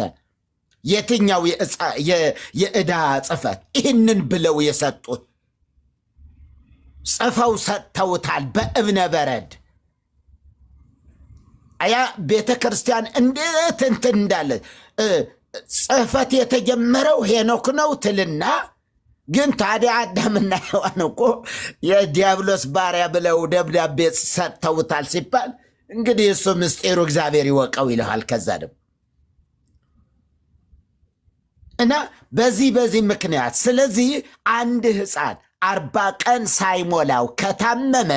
የትኛው የዕዳ ጽሕፈት? ይህንን ብለው የሰጡት ጽፈው ሰጥተውታል በእብነ በረድ። አያ ቤተ ክርስቲያን እንዴት እንትን እንዳለ ጽሕፈት የተጀመረው ሄኖክ ነው ትልና፣ ግን ታዲያ አዳምና ሔዋን እኮ የዲያብሎስ ባሪያ ብለው ደብዳቤ ሰጥተውታል ሲባል እንግዲህ እሱ ምስጢሩ እግዚአብሔር ይወቀው ይልሃል። ከዛ ደግሞ እና በዚህ ምክንያት ስለዚህ አንድ ሕፃን 40 ቀን ሳይሞላው ከታመመ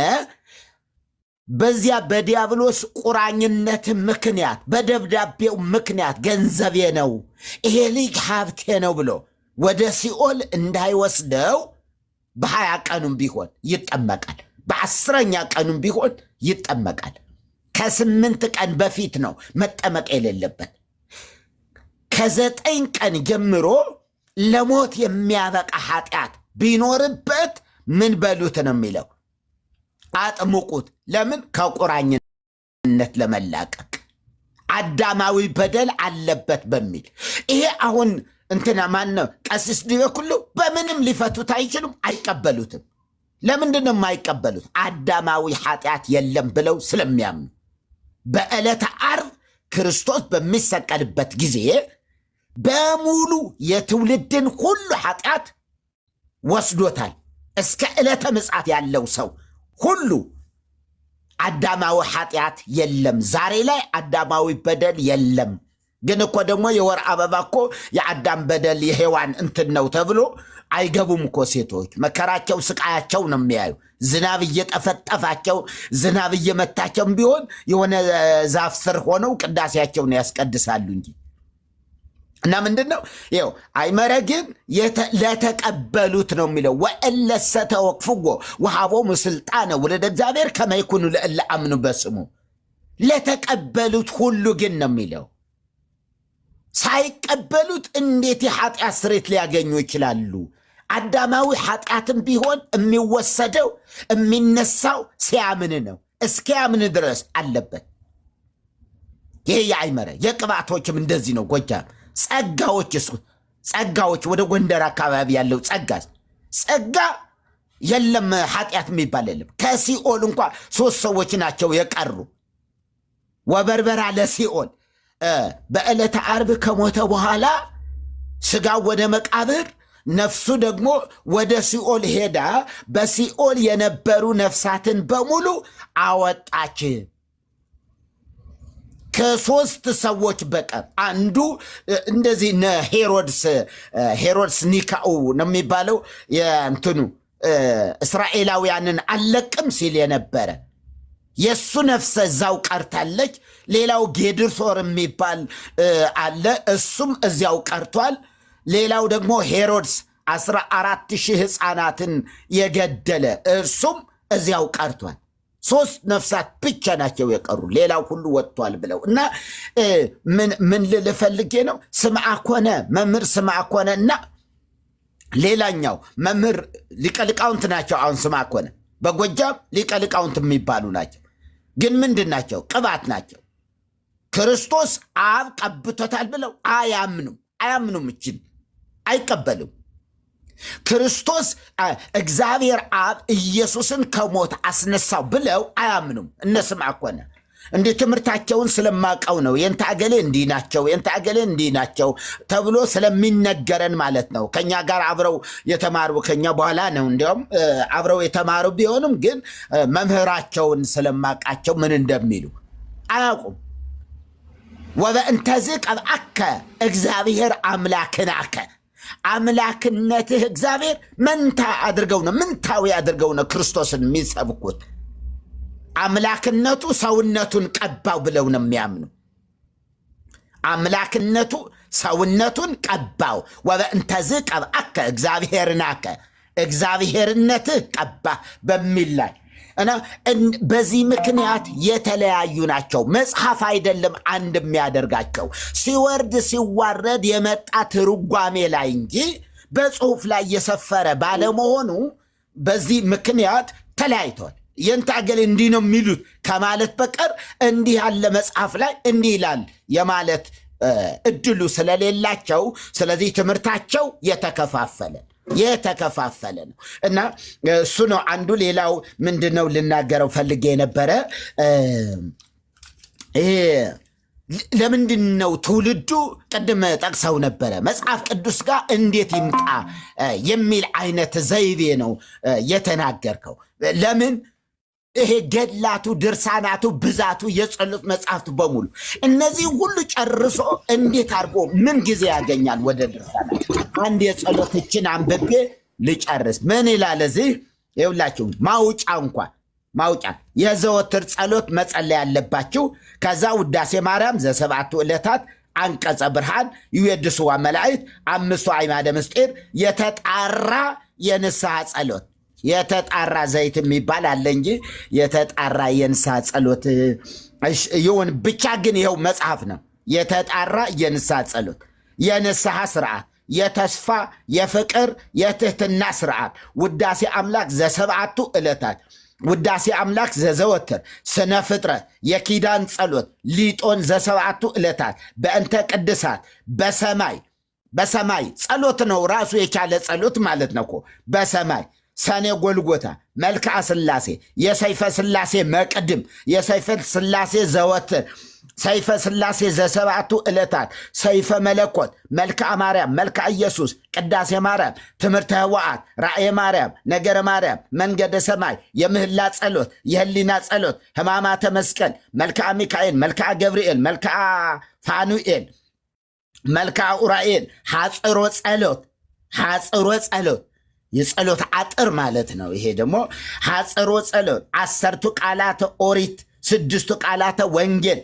በዚያ በዲያብሎስ ቁራኝነት ምክንያት በደብዳቤው ምክንያት ገንዘቤ ነው ይሄ ልጅ ሀብቴ ነው ብሎ ወደ ሲኦል እንዳይወስደው በ20 ቀኑም ቢሆን ይጠመቃል፣ በ10ኛ ቀኑም ቢሆን ይጠመቃል። ከ8 ቀን በፊት ነው መጠመቅ የሌለበት። ከ9 ቀን ጀምሮ ለሞት የሚያበቃ ኃጢአት ቢኖርበት ምን በሉት ነው የሚለው? አጥምቁት። ለምን? ከቁራኝነት ለመላቀቅ አዳማዊ በደል አለበት በሚል ይሄ አሁን እንትና ማን ነው? ቀሲስ ዲበኩሉ በምንም ሊፈቱት አይችሉም፣ አይቀበሉትም። ለምንድን ነው የማይቀበሉት? አዳማዊ ኃጢአት የለም ብለው ስለሚያምኑ። በዕለተ ዓርብ ክርስቶስ በሚሰቀልበት ጊዜ በሙሉ የትውልድን ሁሉ ኃጢአት ወስዶታል። እስከ ዕለተ ምጽአት ያለው ሰው ሁሉ አዳማዊ ኃጢአት የለም። ዛሬ ላይ አዳማዊ በደል የለም። ግን እኮ ደግሞ የወር አበባ እኮ የአዳም በደል የሔዋን እንትን ነው ተብሎ አይገቡም እኮ ሴቶች። መከራቸው ስቃያቸው ነው የሚያዩ። ዝናብ እየጠፈጠፋቸው ዝናብ እየመታቸውም ቢሆን የሆነ ዛፍ ስር ሆነው ቅዳሴያቸውን ያስቀድሳሉ እንጂ እና ምንድን ነው ይኸው አይመረ ግን ለተቀበሉት ነው የሚለው። ወእለሰ ተወክፍዎ ወሀቦሙ ስልጣነ ወለደ እግዚአብሔር ከመ ይኩኑ ለእለ አምኑ በስሙ። ለተቀበሉት ሁሉ ግን ነው የሚለው። ሳይቀበሉት እንዴት የኃጢአት ስርየት ሊያገኙ ይችላሉ? አዳማዊ ኃጢአትም ቢሆን የሚወሰደው የሚነሳው ሲያምን ነው። እስኪያምን ድረስ አለበት። ይሄ የአይመረ የቅባቶችም እንደዚህ ነው። ጎጃም ጸጋዎች ወደ ጎንደር አካባቢ ያለው ጸጋ የለም። ኃጢአት የሚባል የለም። ከሲኦል እንኳ 3 ሰዎች ናቸው የቀሩ። ወበርበራ ለሲኦል በዕለተ ዓርብ ከሞተ በኋላ ስጋው ወደ መቃብር ነፍሱ ደግሞ ወደ ሲኦል ሄዳ በሲኦል የነበሩ ነፍሳትን በሙሉ አወጣች። ከሶስት ሰዎች በቀር አንዱ እንደዚህ ሄሮድስ ኒካኡ ነው የሚባለው የእንትኑ እስራኤላውያንን አለቅም ሲል የነበረ የሱ ነፍስ እዛው ቀርታለች። ሌላው ጌድርሶር የሚባል አለ፣ እሱም እዚያው ቀርቷል። ሌላው ደግሞ ሄሮድስ 14,000 ሕፃናትን የገደለ እሱም እዚያው ቀርቷል። 3 ነፍሳት ብቻ ናቸው የቀሩ፣ ሌላው ሁሉ ወጥቷል ብለው እና ምን ልል ፈልጌ ነው፣ ስምዐ ኮነ መምህር ስምዐ ኮነ እና ሌላኛው መምህር ሊቀ ሊቃውንት ናቸው። አሁን ስምዐ ኮነ በጎጃም ሊቀ ሊቃውንት የሚባሉ ናቸው። ግን ምንድን ናቸው? ቅባት ናቸው። ክርስቶስ አብ ቀብቶታል ብለው አያምኑም፣ እችን አይቀበሉም። ክርስቶስ እግዚአብሔር አብ ኢየሱስን ከሞት አስነሳው ብለው አያምኑም። እነ ስምዐ ኮነ እንደ ትምህርታቸውን ስለማቀው ነው የንተ አገሌ እንዲህ ናቸው የንተ አገሌ እንዲህ ናቸው ተብሎ ስለሚነገረን ማለት ነው። ከኛ ጋር አብረው የተማሩ ከኛ በኋላ ነው እንዲያውም አብረው የተማሩ ቢሆንም ግን መምህራቸውን ስለማቃቸው ምን እንደሚሉ አያውቁም። ወበእንተዝ ቀብአከ እግዚአብሔር አምላክናከ አምላክነትህ እግዚአብሔር መንታ አድርገው ነው ምንታዊ አድርገው ነው ክርስቶስን የሚሰብኩት። አምላክነቱ ሰውነቱን ቀባው ብለው ነው የሚያምኑ። አምላክነቱ ሰውነቱን ቀባው። ወበእንተዝ ቀብአከ እግዚአብሔርናከ እግዚአብሔርነትህ ቀባ በሚል ላይ እና በዚህ ምክንያት የተለያዩ ናቸው። መጽሐፍ አይደለም አንድ የሚያደርጋቸው፣ ሲወርድ ሲዋረድ የመጣ ትርጓሜ ላይ እንጂ በጽሁፍ ላይ የሰፈረ ባለመሆኑ በዚህ ምክንያት ተለያይተዋል። የንተ አገሌ እንዲህ ነው የሚሉት ከማለት በቀር እንዲህ ያለ መጽሐፍ ላይ እንዲህ ይላል የማለት እድሉ ስለሌላቸው፣ ስለዚህ ትምህርታቸው የተከፋፈለ ነው እና እሱ ነው አንዱ። ሌላው ምንድነው ልናገረው ፈልጌ የነበረ ለምንድን ነው ትውልዱ ቅድም ጠቅሰው ነበረ መጽሐፍ ቅዱስ ጋር እንዴት ይምጣ የሚል አይነት ዘይቤ ነው የተናገርከው። ለምን ይሄ ገድላቱ ድርሳናቱ ብዛቱ የጸሎት መጽሐፍቱ በሙሉ እነዚህ ሁሉ ጨርሶ እንዴት አድርጎ ምን ጊዜ ያገኛል ወደ ድርሳናት? አንድ የጸሎትችን አንብቤ ልጨርስ። ምን ይላል እዚህ? ይውላችሁ ማውጫ የዘወትር ጸሎት መጸለይ ያለባችሁ። ከዛ ውዳሴ ማርያም ዘሰብዓቱ ዕለታት አንቀጸ ብርሃን ይዌድስዋ መላእክት 5 አዕማደ ምስጢር የተጣራ የንስሐ ጸሎት የተጣራ ዘይት የሚባል አለ እንጂ የተጣራ የንስሐ ጸሎት ይሁን ብቻ። ግን ይኸው መጽሐፍ ነው። የተጣራ የንስሐ ጸሎት፣ የንስሐ ስርዓት፣ የተስፋ የፍቅር የትህትና ስርዓት፣ ውዳሴ አምላክ ዘሰብዓቱ ዕለታት፣ ውዳሴ አምላክ ዘዘወትር፣ ስነ ፍጥረት፣ የኪዳን ጸሎት፣ ሊጦን ዘሰብዓቱ ዕለታት፣ በእንተ ቅድሳት፣ በሰማይ ጸሎት ነው ራሱ የቻለ ጸሎት ማለት ነው እኮ በሰማይ ሰኔ ጎልጎታ፣ መልክዓ ሥላሴ፣ የሰይፈ ሥላሴ መቅድም፣ የሰይፈ ሥላሴ ዘወትር፣ ሰይፈ ሥላሴ ዘሰብዓቱ ዕለታት፣ ሰይፈ መለኮት፣ መልክዓ ማርያም፣ መልክዓ ኢየሱስ፣ ቅዳሴ ማርያም፣ ትምህርተ ህወሓት፣ ራእየ ማርያም፣ ነገረ ማርያም፣ መንገደ ሰማይ፣ የምህላ ጸሎት፣ የህሊና ጸሎት፣ ሕማማተ መስቀል፣ መልክዓ ሚካኤል፣ መልክዓ ገብርኤል፣ መልክዓ ፋኑኤል፣ መልክዓ ኡራኤል፣ ሐጽሮ ጸሎት የጸሎት አጥር ማለት ነው። ይሄ ደግሞ ሐጽሮ ጸሎት፣ 10ቱ ቃላተ ኦሪት፣ 6ቱ ቃላተ ወንጌል፣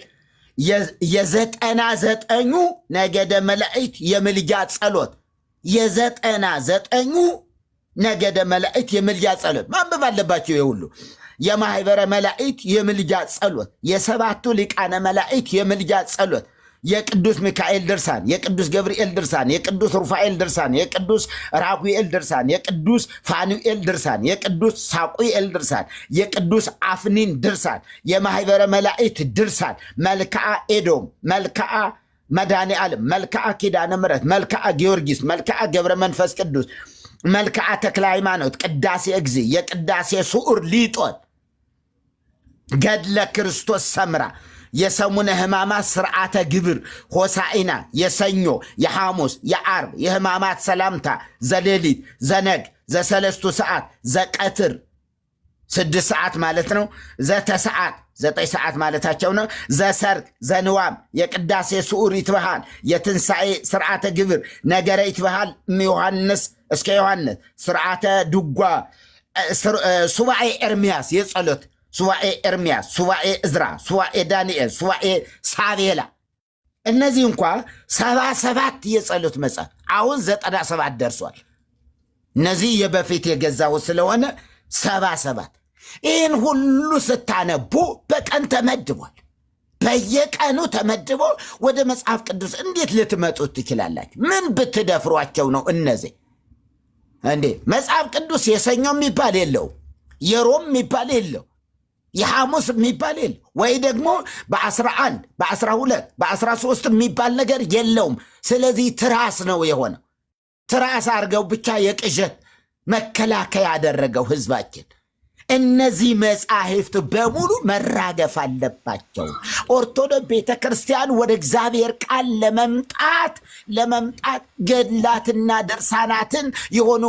የ99ኙ ነገደ መላእክት የምልጃ ጸሎት፣ የ99ኙ ነገደ መላእክት የምልጃ ጸሎት ማንበብ አለባቸው። የሁሉ የማህበረ መላእክት የምልጃ ጸሎት፣ የ7ቱ ሊቃነ መላእክት የምልጃ ጸሎት፣ የቅዱስ ሚካኤል ድርሳን፣ የቅዱስ ገብርኤል ድርሳን፣ የቅዱስ ሩፋኤል ድርሳን፣ የቅዱስ ራጉኤል ድርሳን፣ የቅዱስ ፋኑኤል ድርሳን፣ የቅዱስ ሳቁኤል ድርሳን፣ የቅዱስ አፍኒን ድርሳን፣ የማህበረ መላእክት ድርሳን፣ መልክዓ ኤዶም፣ መልክዓ መድኃኔ ዓለም፣ መልክዓ ኪዳነ ምሕረት፣ መልክዓ ጊዮርጊስ፣ መልክዓ ገብረ መንፈስ ቅዱስ፣ መልክዓ ተክለ ሃይማኖት፣ ቅዳሴ እግዚ፣ የቅዳሴ ስዑር ሊጦን፣ ገድለ ክርስቶስ ሰምራ፣ የሰሙነ ሕማማት ስርዓተ ግብር ሆሳዕና የሰኞ የሐሙስ የዓርብ የሕማማት ሰላምታ ዘሌሊት ዘነግ ዘሰለስቱ ሰዓት ዘቀትር 6 ሰዓት ማለት ነው። ዘተሰዓት 9 ሰዓት ማለታቸው ነው። ዘሰርክ ዘንዋም የቅዳሴ ስዑር ይትበሃል የትንሣኤ ስርዓተ ግብር ነገረ ይትበሃል ዮሐንስ እስከ ዮሐንስ ስርዓተ ድጓ ሱባኤ ኤርምያስ የጸሎት ሱባኤ ኤርምያስ ሱባኤ እዝራ ሱባኤ ዳንኤል ሱባኤ ሳቤላ እነዚህ እንኳ 77 የጸሎት መጽሐፍ አሁን 97 ደርሷል። እነዚህ የበፊት የገዛው ስለሆነ 77 ይህን ሁሉ ስታነቡ በቀን ተመድቧል። በየቀኑ ተመድቦ ወደ መጽሐፍ ቅዱስ እንዴት ልትመጡት ትችላላችሁ? ምን ብትደፍሯቸው ነው እነዚህ እንዴ? መጽሐፍ ቅዱስ የሰኞ የሚባል የለው፣ የሮም የሚባል የለው፣ የሐሙስ የሚባል የለው፣ ወይ ደግሞ በ11 በ12 በ13 የሚባል ነገር የለውም። ስለዚህ ትራስ ነው የሆነው። ትራስ አድርገው ብቻ የቅዠት መከላከያ ያደረገው ህዝባችን። እነዚህ መጻሕፍት በሙሉ መራገፍ አለባቸው። ኦርቶዶክስ ቤተ ክርስቲያን ወደ እግዚአብሔር ቃል ለመምጣት ገድላትና ድርሳናትን የሆኑ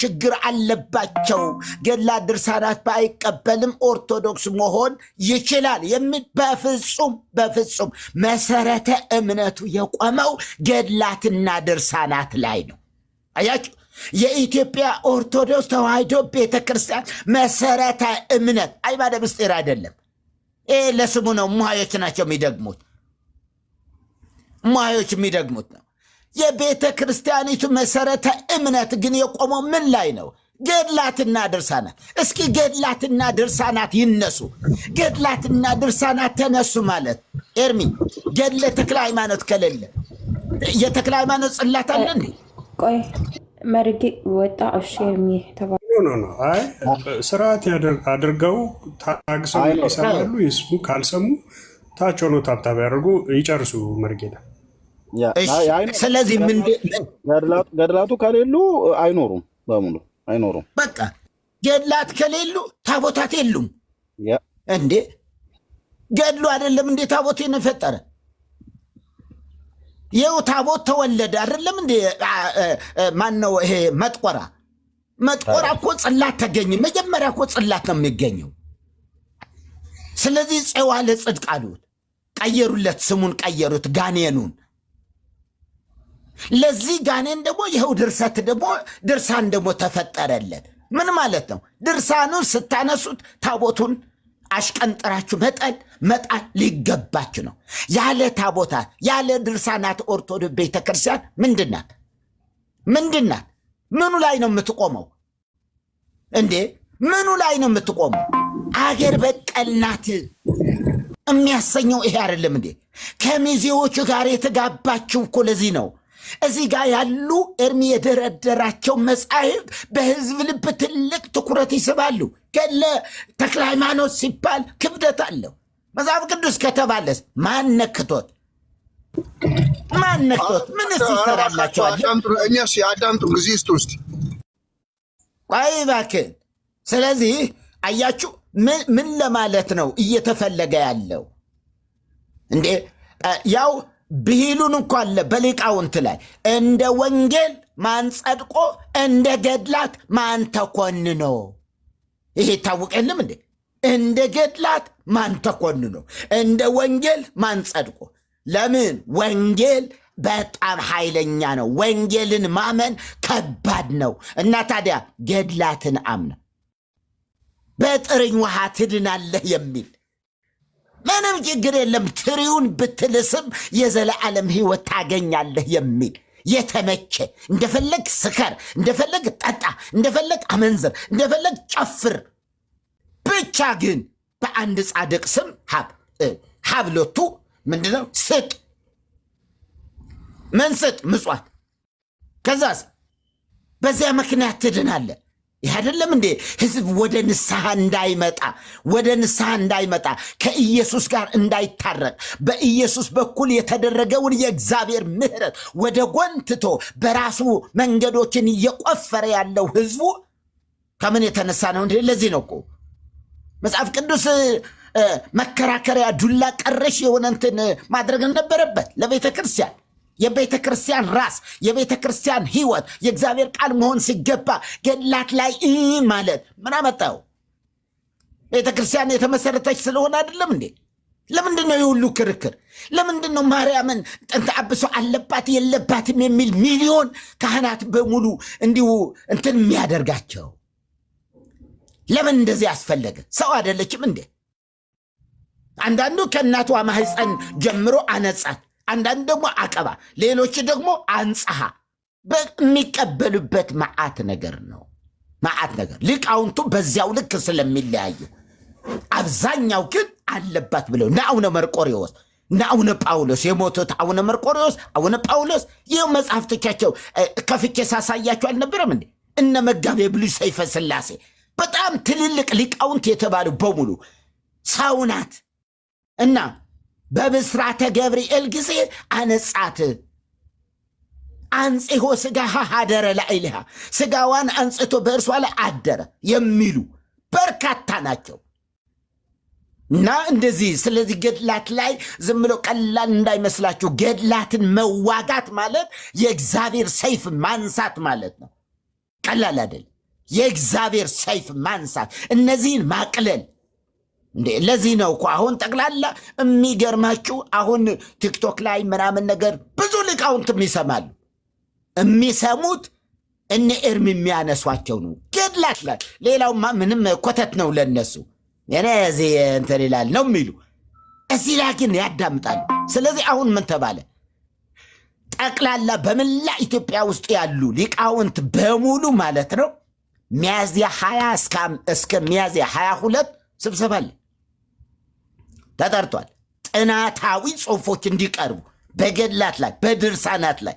ችግር አለባቸው። ገድላት ድርሳናት ባይቀበልም ኦርቶዶክስ መሆን ይችላል የሚል በፍጹም መሰረተ እምነቱ የቆመው ገድላትና ድርሳናት ላይ ነው። አያችሁ፣ የኢትዮጵያ ኦርቶዶክስ ተዋሕዶ ቤተ ክርስቲያን መሰረተ እምነት አይባደ ምስጢር አይደለም። ይሄ ለስሙ ነው። ሙሃዮች ናቸው የሚደግሙት፣ ሙሃዮች የሚደግሙት ነው። የቤተ ክርስቲያኒቱ መሰረተ እምነት ግን የቆመው ምን ላይ ነው? ገድላትና ድርሳናት። እስኪ ገድላትና ድርሳናት ይነሱ። ገድላትና ድርሳናት ተነሱ ማለት ኤርሚ ገድለ ተክለ ሃይማኖት ከሌለ የተክለ ሃይማኖት ጽላት አለ እንዴ? ቆይ መርጌ ወጣ። እሺ ኖ አይ ስርዓት አድርገው ታግሰው ይሰማሉ። ይስሙ፣ ካልሰሙ ታች ሆኖ ታብታብ ያደርጉ ይጨርሱ። መርጌታ ስለዚህ ገድላቱ ከሌሉ አይኖሩም፣ በሙሉ አይኖሩም። በቃ ገድላት ከሌሉ ታቦታት የሉም እንዴ? ገድሉ አይደለም እንዴ ታቦት የፈጠረ? ይኸው ታቦት ተወለደ አይደለም እንዴ? ማን ነው ይሄ? መጥቆራ እኮ ጽላት ተገኘ። መጀመሪያ እኮ ጽላት ነው የሚገኘው። ስለዚህ ጽዋ ለጽድቅ አሉት፣ ቀየሩለት፣ ስሙን ቀየሩት፣ ጋኔኑን። ለዚህ ጋኔን ደግሞ ይኸው ድርሳን ደግሞ ተፈጠረለት። ምን ማለት ነው? ድርሳኑን ስታነሱት ታቦቱን አሽቀንጥራችሁ መጣል ሊገባችሁ ነው። ያለ ታቦታት ያለ ድርሳናት ኦርቶዶክስ ቤተክርስቲያን ምንድናት? ምኑ ላይ ነው የምትቆመው እንዴ? ምኑ ላይ ነው የምትቆመው? አገር በቀል ናት የሚያሰኘው ይሄ አይደለም እንዴ? ከሚዜዎቹ ጋር የተጋባችው እኮ ለዚህ ነው። እዚህ ጋር ያሉ ኤርሚ የደረደራቸው መጻሕፍት በህዝብ ልብ ትልቅ ትኩረት ይስባሉ። ገድለ ተክለ ሃይማኖት ሲባል ክብደት አለው። መጽሐፍ ቅዱስ ከተባለስ ማነክቶት ምንስ ይሰራላቸዋል? እኛስ አዳምጡ ጊዜ ውስጥ ቆይ እባክህ። ስለዚህ አያችሁ ምን ለማለት ነው እየተፈለገ ያለው እንዴ? ያው ብሂሉን እንኳ አለ በሊቃውንት ላይ እንደ ወንጌል ማን ጸድቆ እንደ ገድላት ማን ተኮንኖ። ይሄ ይታወቅ የለም እንዴ? እንደ ገድላት ማን ተኮንኖ፣ እንደ ወንጌል ማን ጸድቆ። ለምን? ወንጌል በጣም ኃይለኛ ነው። ወንጌልን ማመን ከባድ ነው። እና ታዲያ ገድላትን አምነ በጥርኝ ውሃ ትድናለህ የሚል ምንም ችግር የለም፣ ትሪውን ብትልስም የዘለዓለም ሕይወት ታገኛለህ የሚል የተመቸ እንደፈለግ ስከር፣ እንደፈለግ ጠጣ፣ እንደፈለግ አመንዝር፣ እንደፈለግ ጨፍር፣ ብቻ ግን በአንድ ጻድቅ ስም ሀብሎቱ ምንድነው? ስጥ። ምን ስጥ? ምጽዋት። ከዛስ በዚያ ምክንያት ትድናለህ። ይህ አይደለም እንዴ? ህዝብ ወደ ንስሐ እንዳይመጣ ከኢየሱስ ጋር እንዳይታረቅ በኢየሱስ በኩል የተደረገውን የእግዚአብሔር ምሕረት ወደ ጎን ትቶ በራሱ መንገዶችን እየቆፈረ ያለው ህዝቡ ከምን የተነሳ ነው እንዴ? ለዚህ ነው እኮ መጽሐፍ ቅዱስ መከራከሪያ ዱላ ቀረሽ የሆነ እንትን ማድረግ ነበረበት ለቤተ ክርስቲያን። የቤተ ክርስቲያን ራስ፣ የቤተ ክርስቲያን ህይወት የእግዚአብሔር ቃል መሆን ሲገባ ገድላት ላይ ማለት ምን አመጣው? ቤተ ክርስቲያን የተመሰረተች ስለሆነ አይደለም እንዴ? ለምንድን ነው የሁሉ ክርክር? ለምንድን ነው ማርያምን ጥንተ አብሶ አለባት የለባትም የሚል ሚሊዮን ካህናት በሙሉ እንዲሁ እንትን የሚያደርጋቸው? ለምን እንደዚህ ያስፈለገ? ሰው አይደለችም እንዴ? አንዳንዱ ከእናቷ ማህፀን ጀምሮ አነጻት፣ አንዳንዱ ደግሞ አቀባ፣ ሌሎች ደግሞ አንጽሐ። በሚቀበሉበት መዓት ነገር ነው። መዓት ነገር ሊቃውንቱ በዚያው ልክ ስለሚለያዩ፣ አብዛኛው ግን አለባት ብለው እነ አቡነ መርቆሬዎስ እነ አቡነ ጳውሎስ የሞቱት አቡነ መርቆሬዎስ አቡነ ጳውሎስ ይህ መጽሐፍቶቻቸው ከፍቼ ሳሳያቸው አልነበረም እንዴ? እነ መጋቤ ብሉይ ሰይፈ ሥላሴ በጣም ትልልቅ ሊቃውንት የተባሉ በሙሉ ሰው ናት እና በብስራተ ገብርኤል ጊዜ አነጻት። አንጽሖ ሥጋሃ ሀደረ ላዕሌሃ፣ ሥጋዋን አንጽቶ በእርሷ ላይ አደረ የሚሉ በርካታ ናቸው። እና እንደዚህ ስለዚህ ገድላት ላይ ዝም ብሎ ቀላል እንዳይመስላችሁ። ገድላትን መዋጋት ማለት የእግዚአብሔር ሰይፍ ማንሳት ማለት ነው። ቀላል አይደል። የእግዚአብሔር ሰይፍ ማንሳት፣ እነዚህን ማቅለል እንዴ። ለዚህ ነው እኮ አሁን ጠቅላላ የሚገርማችሁ አሁን ቲክቶክ ላይ ምናምን ነገር ብዙ ሊቃውንትም ይሰማሉ። የሚሰሙት እነ ኤርሚ የሚያነሷቸው ነው ገድላት ላይ። ሌላውማ ምንም ኮተት ነው ለነሱ። እኔ እዚህ እንትን ይላል ነው የሚሉ፣ እዚህ ላይ ግን ያዳምጣሉ። ስለዚህ አሁን ምን ተባለ? ጠቅላላ በመላ ኢትዮጵያ ውስጥ ያሉ ሊቃውንት በሙሉ ማለት ነው ሚያዝያ 20 እስከ ሚያዝያ 22 ስብሰባ አለ ተጠርቷል። ጥናታዊ ጽሑፎች እንዲቀርቡ በገድላት ላይ በድርሳናት ላይ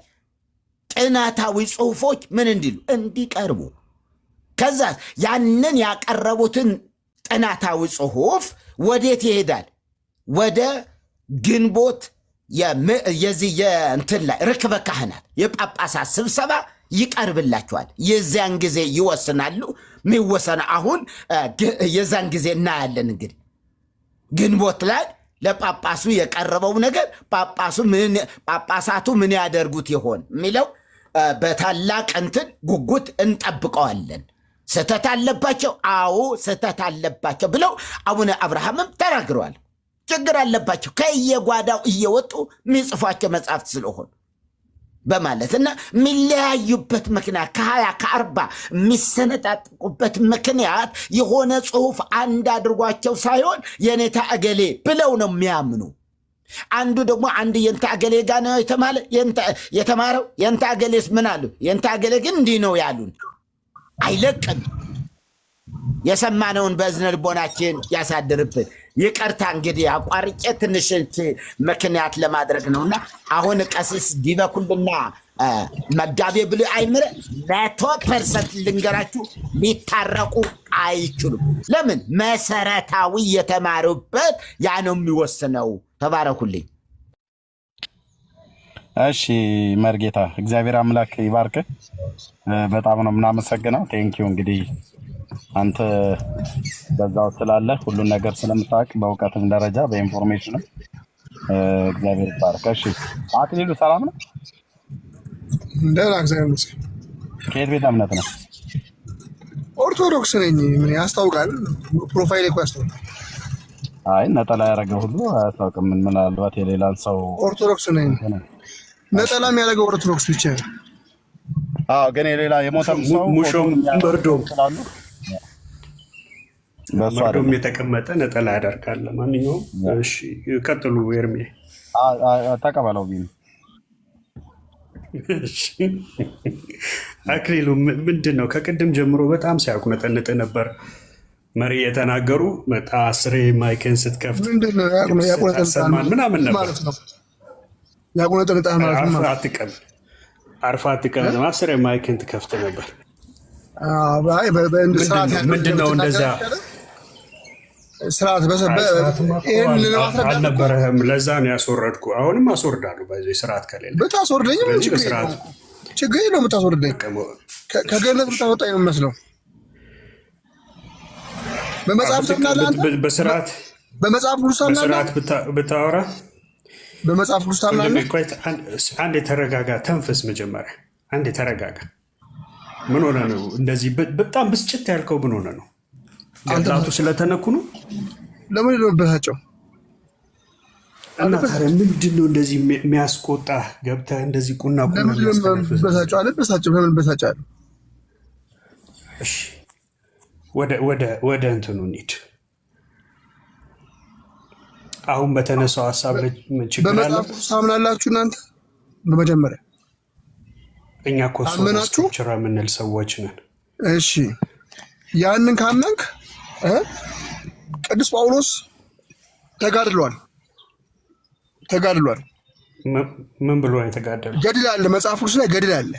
ጥናታዊ ጽሑፎች ምን እንዲሉ እንዲቀርቡ፣ ከዛ ያንን ያቀረቡትን ጥናታዊ ጽሑፍ ወዴት ይሄዳል? ወደ ግንቦት የዚህ የእንትን ላይ ርክበ ካህናት የጳጳሳት ስብሰባ ይቀርብላቸዋል። የዚያን ጊዜ ይወስናሉ። የሚወሰነ አሁን የዛን ጊዜ እናያለን። እንግዲህ ግንቦት ላይ ለጳጳሱ የቀረበው ነገር ጳጳሳቱ ምን ያደርጉት ይሆን የሚለው በታላቅ እንትን ጉጉት እንጠብቀዋለን። ስህተት አለባቸው፣ አዎ ስህተት አለባቸው ብለው አቡነ አብርሃምም ተናግረዋል። ችግር አለባቸው ከየጓዳው እየወጡ የሚጽፏቸው መጽሐፍት ስለሆኑ በማለት እና የሚለያዩበት ምክንያት ከ20 ከ40 የሚሰነጣጥቁበት ምክንያት የሆነ ጽሑፍ አንድ አድርጓቸው ሳይሆን የኔታ እገሌ ብለው ነው የሚያምኑ። አንዱ ደግሞ አንድ የንታ እገሌ ጋር ነው የተማረው። የንታ እገሌስ ምን አሉ? የንታ እገሌ ግን እንዲህ ነው ያሉን። አይለቅም። የሰማነውን በእዝነ ልቦናችን ያሳድርብን። ይቅርታ እንግዲህ አቋርጬ ትንሽ ምክንያት ለማድረግ ነውና አሁን ቀሲስ ዲበኩልና መጋቤ ብሉይ አይምረ 100% ልንገራችሁ ሊታረቁ አይችሉም። ለምን? መሰረታዊ የተማሩበት ያ ነው የሚወስነው። ተባረኩልኝ። እሺ መርጌታ እግዚአብሔር አምላክ ይባርክ። በጣም ነው የምናመሰግነው። ቴንኪው። እንግዲህ አንተ በዛው ስላለ ሁሉን ነገር ስለምታውቅ በእውቀትም ደረጃ በኢንፎርሜሽንም እግዚአብሔር ይባርክ። እሺ አክሊሉ ሰላም ነው? እንደና እግዚአብሔር ይመስገን። ከየት ቤተ እምነት ነው? ኦርቶዶክስ ነኝ። ምን ያስታውቃል? ፕሮፋይል እኮ ያስታውቃል። አይ ነጠላ ያደረገ ሁሉ አያስታውቅም። ምናልባት የሌላን ሰው ኦርቶዶክስ ነኝ። ነጠላ የሚያደርገው ኦርቶዶክስ ብቻ ነው። አዎ ግን የሌላ የሞተም ሰው ሙሾም በርዶም ስላሉ በርዶም የተቀመጠ ነጠላ ያደርጋል። ማንኛውም እሺ ቀጥሉ። ኤርሜ ተቀበለው ቢል አክሊሉ ምንድን ነው? ከቅድም ጀምሮ በጣም ሲያቁነጠንጥ ነበር። መሪ የተናገሩ መጣ 10 ማይክን ስትከፍት ምንድን ነው ያቁነጠንጣን ምናምን ነበር ማለት ነው። ያቁነጠንጣን ማለት ነው። አርፋ አትቀመጥ 10 ማይክን ትከፍት ነበር። አይ ምንድን ነው እንደዛ ስርዓት አልነበረህም። ለዛ ነው ያስወረድኩ። አሁንም አስወርዳለሁ። በዚህ ስርዓት ከሌለ ብታስወርደኝ ችግር የለውም። ብታስወርደኝ ከገነት ብታወጣኝ ነው የሚመስለው። በመጽሐፍ በስርዓት በመጽሐፍ ቅዱስ ታምናለህ? ብታወራ በመጽሐፍ ቅዱስ ታምናለህ? አንድ የተረጋጋ ተንፍስ። መጀመሪያ አንድ የተረጋጋ። ምን ሆነ ነው እንደዚህ በጣም ብስጭት ያልከው? ምን ሆነ ነው? ገላቱ ስለተነኩ ነው? ለምን ነው እና ታዲያ ምንድን ነው እንደዚህ የሚያስቆጣ? ገብተህ እንደዚህ ቁና በሳቸው አለበሳቸው። ለምን በሳጫለሁ? እሺ ወደ እንትኑ እንሂድ። አሁን በተነሳው ሀሳብ ላይ ችግር አለ? በመጽሐፍ ቅዱስ ታምናላችሁ እናንተ? በመጀመሪያ እኛ እኮ ችራ የምንል ሰዎች ነን። እሺ ያንን ካመንክ ቅዱስ ጳውሎስ ተጋድሏል። ምን ብሎ ነው የተጋደለው? ገድል አለ መጽሐፍ ቅዱስ ላይ ገድል አለ።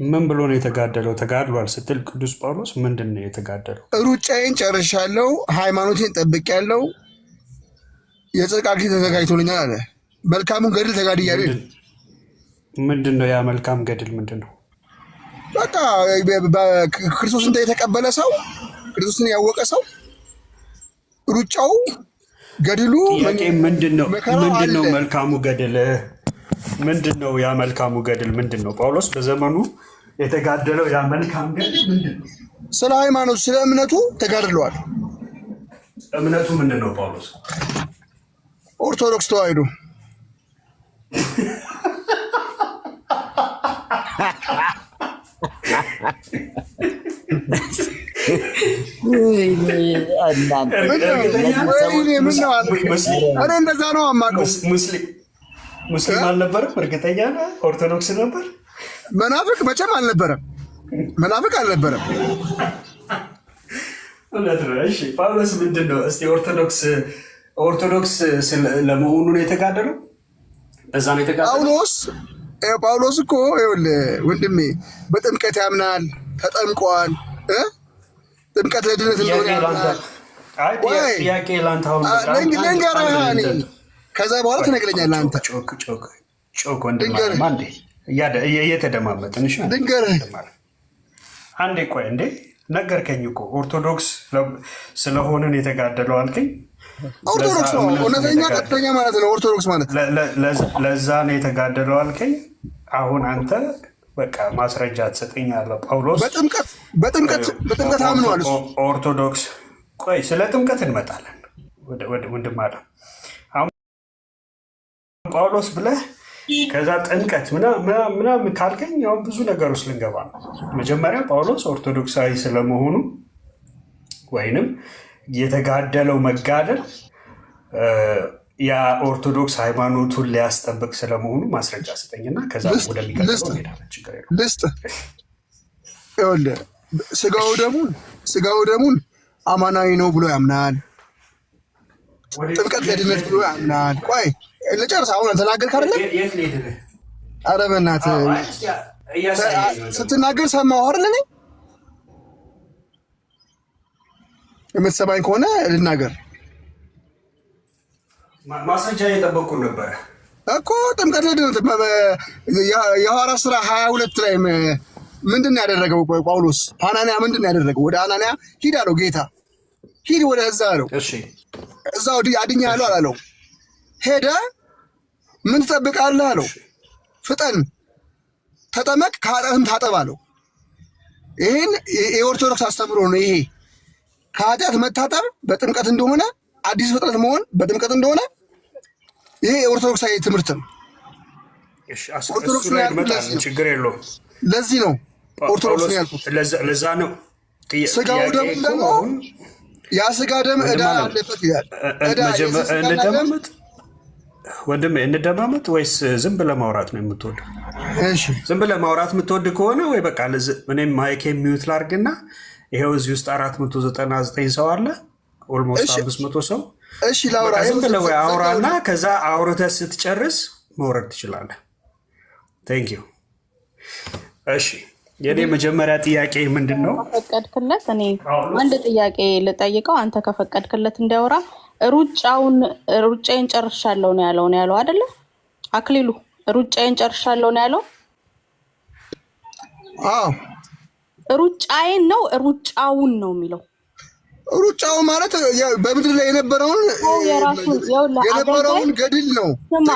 ምን ብሎ ነው የተጋደለው? ተጋድሏል ስትል ቅዱስ ጳውሎስ ምንድን ነው የተጋደለው? ሩጫዬን ጨርሻለሁ፣ ሃይማኖቴን ጠብቄያለሁ፣ የጽድቅ አክሊል ተዘጋጅቶልኛል አለ። መልካሙን ገድል ተጋድያለሁ። ምንድን ነው ያ መልካም ገድል? ምንድን ነው? በቃ ክርስቶስን የተቀበለ ሰው፣ ክርስቶስን ያወቀ ሰው ሩጫው ገድሉ ምንድን ነው? መልካሙ ገድል ምንድን ነው? ያ መልካሙ ገድል ምንድን ነው? ጳውሎስ በዘመኑ የተጋደለው ያ መልካም ገድል ምንድን ነው? ስለ ሃይማኖቱ፣ ስለ እምነቱ ተጋድለዋል። እምነቱ ምንድን ነው? ጳውሎስ ኦርቶዶክስ ተዋሕዶ እኔ እንደዛ ነው የማውቀው። ሙስሊም አልነበረም? እርግጠኛ ነህ? ኦርቶዶክስ ነበር? መናፍቅ መቼም አልነበረም። መናፍቅ አልነበረም። እውነት ነው። እሺ ጳውሎስ ምንድን ነው? እስኪ ኦርቶዶክስ ለመሆኑ ነው የተጋደለው? በዛ ነው የተጋደለው ጳውሎስ እኮ ይኸውልህ ወንድሜ በጥምቀት ያምናል፣ ተጠምቋል። ጥምቀት ለድነት እንደሆነ ያምናል። ጥያቄ ላንተ አሁን ልንገርህ፣ ከዛ በኋላ ትነግረኛለህ አንተ። ጮክ ወንድም አንዴ እየተደማመጥን ልንገርህ። አንዴ ቆይ እንዴ ነገርከኝ እኮ ኦርቶዶክስ ስለሆንን የተጋደለው አልከኝ። ኦርቶዶክስ ነው እውነተኛ ቀጥተኛ ማለት ነው። ኦርቶዶክስ ማለት ለዛ ነው የተጋደለው አልከኝ። አሁን አንተ በቃ ማስረጃ ትሰጠኛለህ። ጳውሎስ በጥምቀት አምኗል ኦርቶዶክስ። ቆይ ስለ ጥምቀት እንመጣለን ወንድም አለ። አሁን ጳውሎስ ብለህ ከዛ ጥምቀት ምናምን ካልከኝ ያው ብዙ ነገር ውስጥ ልንገባ ነው። መጀመሪያ ጳውሎስ ኦርቶዶክሳዊ ስለመሆኑ ወይንም የተጋደለው መጋደል ያ ኦርቶዶክስ ሃይማኖቱን ሊያስጠብቅ ስለመሆኑ ማስረጃ ስጠኝና ከዛ ወደሚቀጥለው ሄዳለን። ችግር የለውም። ይኸውልህ ስጋው ደሙን አማናዊ ነው ብሎ ያምናል። ጥምቀት ለድነት ብሎ ያምናል። ቆይ ልጨርስ። አሁን ተናገርክ አይደለ? ኧረ በእናትህ ስትናገር ሰማሁ አይደለ? እኔ የምትሰማኝ ከሆነ ልናገር። ማስረጃ እየጠበቁ ነበረ እኮ ጥምቀት ለድነት የሐዋርያት ሥራ 22 ላይ ምንድን ነው ያደረገው ጳውሎስ? ሐናንያ ምንድን ነው ያደረገው? ወደ ሐናንያ ሂድ አለው ጌታ። ሂድ ወደ እዛ አለው። እዛው አድኛለሁ አላለው። ሄደ። ምን ትጠብቃለህ አለው። ፍጠን፣ ተጠመቅ፣ ከኃጢአትም ታጠብ አለው። ይህን የኦርቶዶክስ አስተምሮ ነው። ይሄ ከኃጢአት መታጠብ በጥምቀት እንደሆነ፣ አዲስ ፍጥረት መሆን በጥምቀት እንደሆነ ይሄ የኦርቶዶክሳዊ ትምህርት ነው። ኦርቶዶክስ ነው ያልኩት። ችግር የለውም። ለዚህ ነው ኦርቶዶክስ ነው ያልኩት። ለዛ ነው ስጋው ደግሞ ያ ስጋ ደም ዕዳ አለበት ይላል። ወንድሜ እንደማመጥ ወይስ ዝም ብለህ ማውራት ነው የምትወደው? እሺ ዝም ብለህ ማውራት የምትወድ ከሆነ ወይ በቃ እኔም ማይክ የሚዩት ላድርግና ይሄው እዚህ ውስጥ 499 ሰው አለ፣ ኦልሞስት 500 ሰው። እሺ ላውራ። ዝም ብለህ ወይ አውራና ከዛ አውርተህ ስትጨርስ መውረድ ትችላለህ። ቴንክ ዩ። እሺ የኔ መጀመሪያ ጥያቄ ምንድን ነው? ከፈቀድክለት እኔ አንድ ጥያቄ ልጠይቀው፣ አንተ ከፈቀድክለት እንዲያወራ። ሩጫዬን ጨርሻለሁ ነው ያለው አይደለ? አክሊሉ ሩጫዬን ጨርሻለሁ ነው ያለው? አዎ ሩጫዬን ነው ሩጫውን ነው የሚለው? ሩጫው ማለት በምድር ላይ የነበረውን ገድል ነው።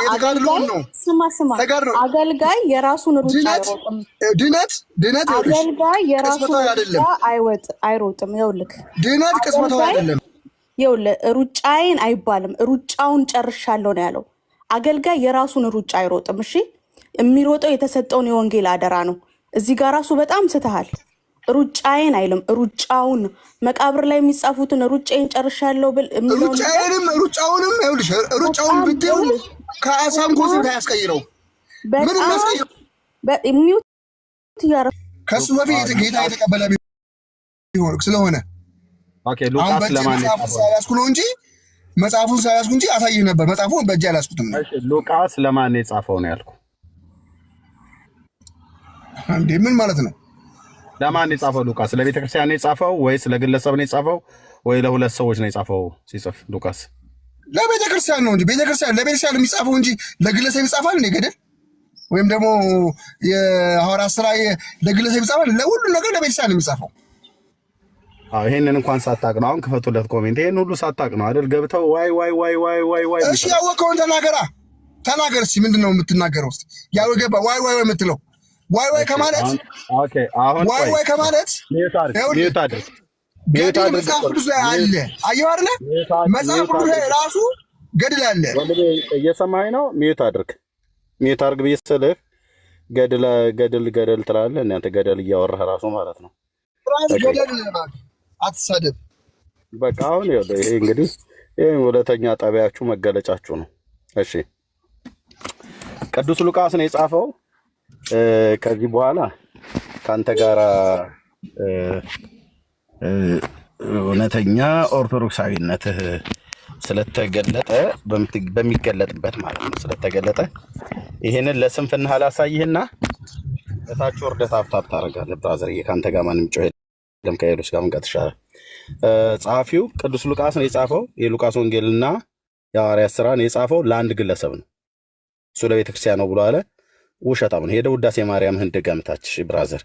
የተጋድሎውን ነው። ስማ አገልጋይ የራሱን ሩጫ አይሮጥም። ድነት አገልጋይ የራሱን ሩጫ አይሮጥም። ይኸውልህ ድነት ቅጽበታዊ አይደለም። ይኸውልህ ሩጫዬን አይባልም፣ ሩጫውን ጨርሻለሁ ነው ያለው። አገልጋይ የራሱን ሩጫ አይሮጥም። እሺ የሚሮጠው የተሰጠውን የወንጌል አደራ ነው። እዚህ ጋር ራሱ በጣም ስተሃል። ሩጫዬን አይልም፣ ሩጫውን መቃብር ላይ የሚጻፉትን ሩጫዬን ጨርሻለሁ ብል ሩጫውንም ይኸውልሽ ሩጫውን ብትይው ከአሳም ጎዝ ታያስቀይረው ምን ያስቀይረው ከሱ በፊት ጌታ የተቀበለ ቢሆን ስለሆነ ኦኬ ሉቃስ ለማን ያስኩ ነው እንጂ መጽሐፉን ሳያስኩ እንጂ አሳይህ ነበር። መጽሐፉን በእጅ አላስኩትም። እሺ ሉቃስ ለማን የጻፈው ነው ያልኩ እንዴ? ምን ማለት ነው? ለማን የጻፈው ሉቃስ? ለቤተ ክርስቲያን ነው የጻፈው ወይስ ለግለሰብ ነው የጻፈው ወይ ለሁለት ሰዎች ነው የጻፈው? ሲጽፍ ሉቃስ ለቤተ ክርስቲያን ነው እንጂ ቤተ ክርስቲያን ለቤተ ክርስቲያን የሚጻፈው እንጂ ለግለሰብ ይጻፋል እንዴ? ገደል ወይም ደግሞ የሐዋርያት ሥራ ለግለሰብ ይጻፋል? ለሁሉ ነገር ለቤተ ክርስቲያን የሚጻፈው። ይሄንን እንኳን ሳታቅ ነው። አሁን ክፈቱለት ኮሜንት። ይሄን ሁሉ ሳታቅ ነው አይደል? ገብተው ዋይ ዋይ ዋይ ዋይ ዋይ ዋይ። እሺ ያወቀውን ተናገር እስኪ። ምንድን ነው የምትናገረው? እስኪ ያው ገባ ዋይ ዋይ የምትለው ዋይ ዋይ ከማለት ኦኬ። አሁን ዋይ ከማለት ሚዩት አድርግ። መጽሐፍ ቅዱስ ላይ አለ። አየሁ አይደለ? መጽሐፍ ቅዱስ ላይ ራሱ ገድል አለ። ወንድሜ እየሰማኸኝ ነው? ሚዩት አድርግ ብዬ ስልህ ገደል ትላለህ። እናንተ ገደል እያወራህ ራሱ ማለት ነው። ገደል አትሳደብ። በቃ አሁን ይሄ እንግዲህ ሁለተኛ ጣቢያችሁ መገለጫችሁ ነው። እሺ ቅዱስ ሉቃስ ነው የጻፈው። ከዚህ በኋላ ካንተ ጋራ እውነተኛ ኦርቶዶክሳዊነትህ ስለተገለጠ በሚገለጥበት ማለት ነው ስለተገለጠ ይሄንን ለስንፍና አላሳይህና እታች ወርደህ ታብታብ ታደርጋለህ። ብራዘር ካንተ ጋር ማንም ጮህ የለም። ከሌሎች ጋር መንቀጥ ይሻላል። ጸሐፊው ቅዱስ ሉቃስ ነው የጻፈው። የሉቃስ ወንጌልና የሐዋርያት ሥራ ነው የጻፈው ለአንድ ግለሰብ ነው። እሱ ለቤተክርስቲያን ነው ብሎ አለ። ውሸታም ነው። ሄደህ ውዳሴ ማርያምህን ድገምታች ብራዘር።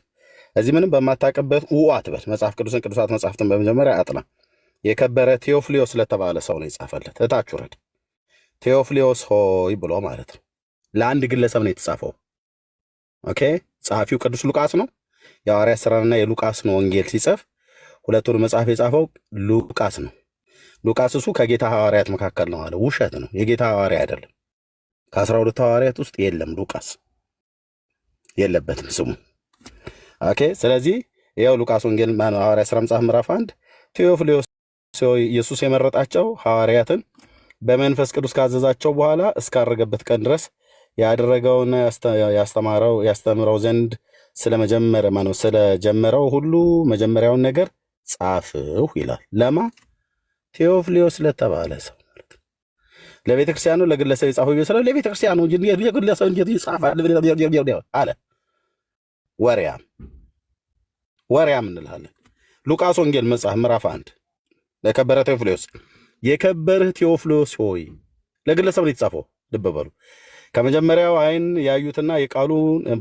እዚህ ምንም በማታውቅበት አትበል። መጽሐፍ ቅዱስን ቅዱሳት መጽሐፍትን በመጀመሪያ አጥና። የከበረ ቴዎፍሊዮስ ለተባለ ሰው ነው የጻፈለት። እታች ውረድ። ቴዎፍሊዮስ ሆይ ብሎ ማለት ነው። ለአንድ ግለሰብ ነው የተጻፈው። ኦኬ። ጸሐፊው ቅዱስ ሉቃስ ነው። የሐዋርያት ሥራና የሉቃስን ወንጌል ሲጽፍ ሁለቱን መጽሐፍ የጻፈው ሉቃስ ነው። ሉቃስ እሱ ከጌታ ሐዋርያት መካከል ነው አለ። ውሸት ነው። የጌታ ሐዋርያ አይደለም። ከ12 ሐዋርያት ውስጥ የለም ሉቃስ፣ የለበትም ስሙ። ኦኬ። ስለዚህ ያው ሉቃስ ወንጌል ሐዋርያት ሥራ መጽሐፍ ምዕራፍ 1 ቴዎፍሊዮስ ኢየሱስ የመረጣቸው ሐዋርያትን በመንፈስ ቅዱስ ካዘዛቸው በኋላ እስካረገበት ቀን ድረስ ያደረገውን ያስተምረው ዘንድ ስለጀመረው ሁሉ መጀመሪያውን ነገር ጻፍሁ ይላል። ለማ ቴዎፍሊዮስ ለተባለ ሰው ማለት ነው። ለቤተ ክርስቲያኑ ለግለሰብ የጻፈው ይመስላል። ለቤተ ክርስቲያኑ የግለሰብ እንጂ ይጻፋል አለ። ወሪያም እንላለን። ሉቃስ ወንጌል መጽሐፍ ምዕራፍ 1 ለከበረ ቴዎፍሊዮስ የከበርህ ቴዎፍሊዮስ ሆይ ለግለሰብ ነው የተጻፈው። ልብ በሉ። ከመጀመሪያው አይን ያዩትና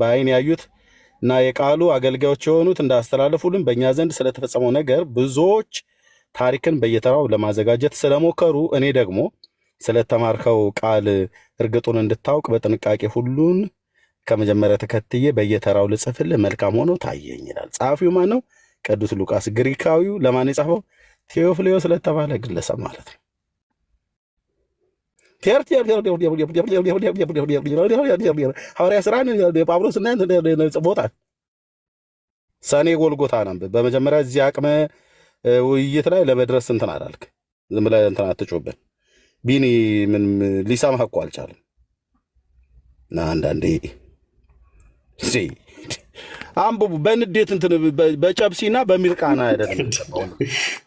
በአይን ያዩት እና የቃሉ አገልጋዮች የሆኑት እንዳስተላለፉልን በእኛ ዘንድ ስለተፈጸመው ነገር ብዙዎች ታሪክን በየተራው ለማዘጋጀት ስለሞከሩ እኔ ደግሞ ስለተማርከው ቃል እርግጡን እንድታውቅ በጥንቃቄ ሁሉን ከመጀመሪያ ተከትዬ በየተራው ልጽፍልህ መልካም ሆኖ ታየኝ ይላል። ጸሐፊው ማን ነው? ቅዱስ ሉቃስ። ግሪካዊው ለማን የጻፈው? ቴዎፍሊዮስ ለተባለ ግለሰብ ማለት ነው። ሐዋርያ ሥራን ጳውሎስ እና ጽፎታል። ሰኔ ጎልጎታ ነበር። በመጀመሪያ እዚህ አቅመ ውይይት ላይ ለመድረስ እንትን አላልክ። ዝም ብለህ እንትን አትጮህብን። ቢኒ ምን ሊሰማህ እኮ አልቻለም። እና አንዳንዴ አንብቡ በንዴት እንትን በጨብሲና በሚርቃና አይደለም።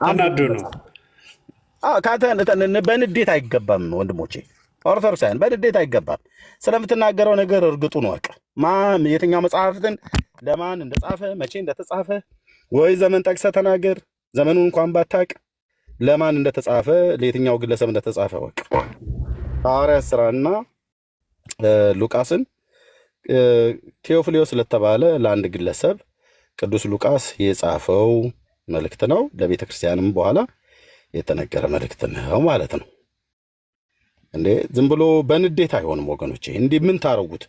አናዱ ነው። በንዴት አይገባም ወንድሞቼ፣ ኦርቶዶክሳውያን በንዴት አይገባም። ስለምትናገረው ነገር እርግጡን ወቅ የትኛው መጽሐፍትን ለማን እንደጻፈ መቼ እንደተጻፈ ወይ ዘመን ጠቅሰህ ተናገር። ዘመኑን እንኳን ባታቅ ለማን እንደተጻፈ ለየትኛው ግለሰብ እንደተጻፈ ወቅ። ሐዋርያት ሥራና ሉቃስን ቴዎፍሊዮስ ለተባለ ለአንድ ግለሰብ ቅዱስ ሉቃስ የጻፈው መልእክት ነው። ለቤተ ክርስቲያንም በኋላ የተነገረ መልእክት ነው ማለት ነው። እንዴ ዝም ብሎ በንዴት አይሆንም ወገኖቼ። እንዲህ ምን ታረጉት?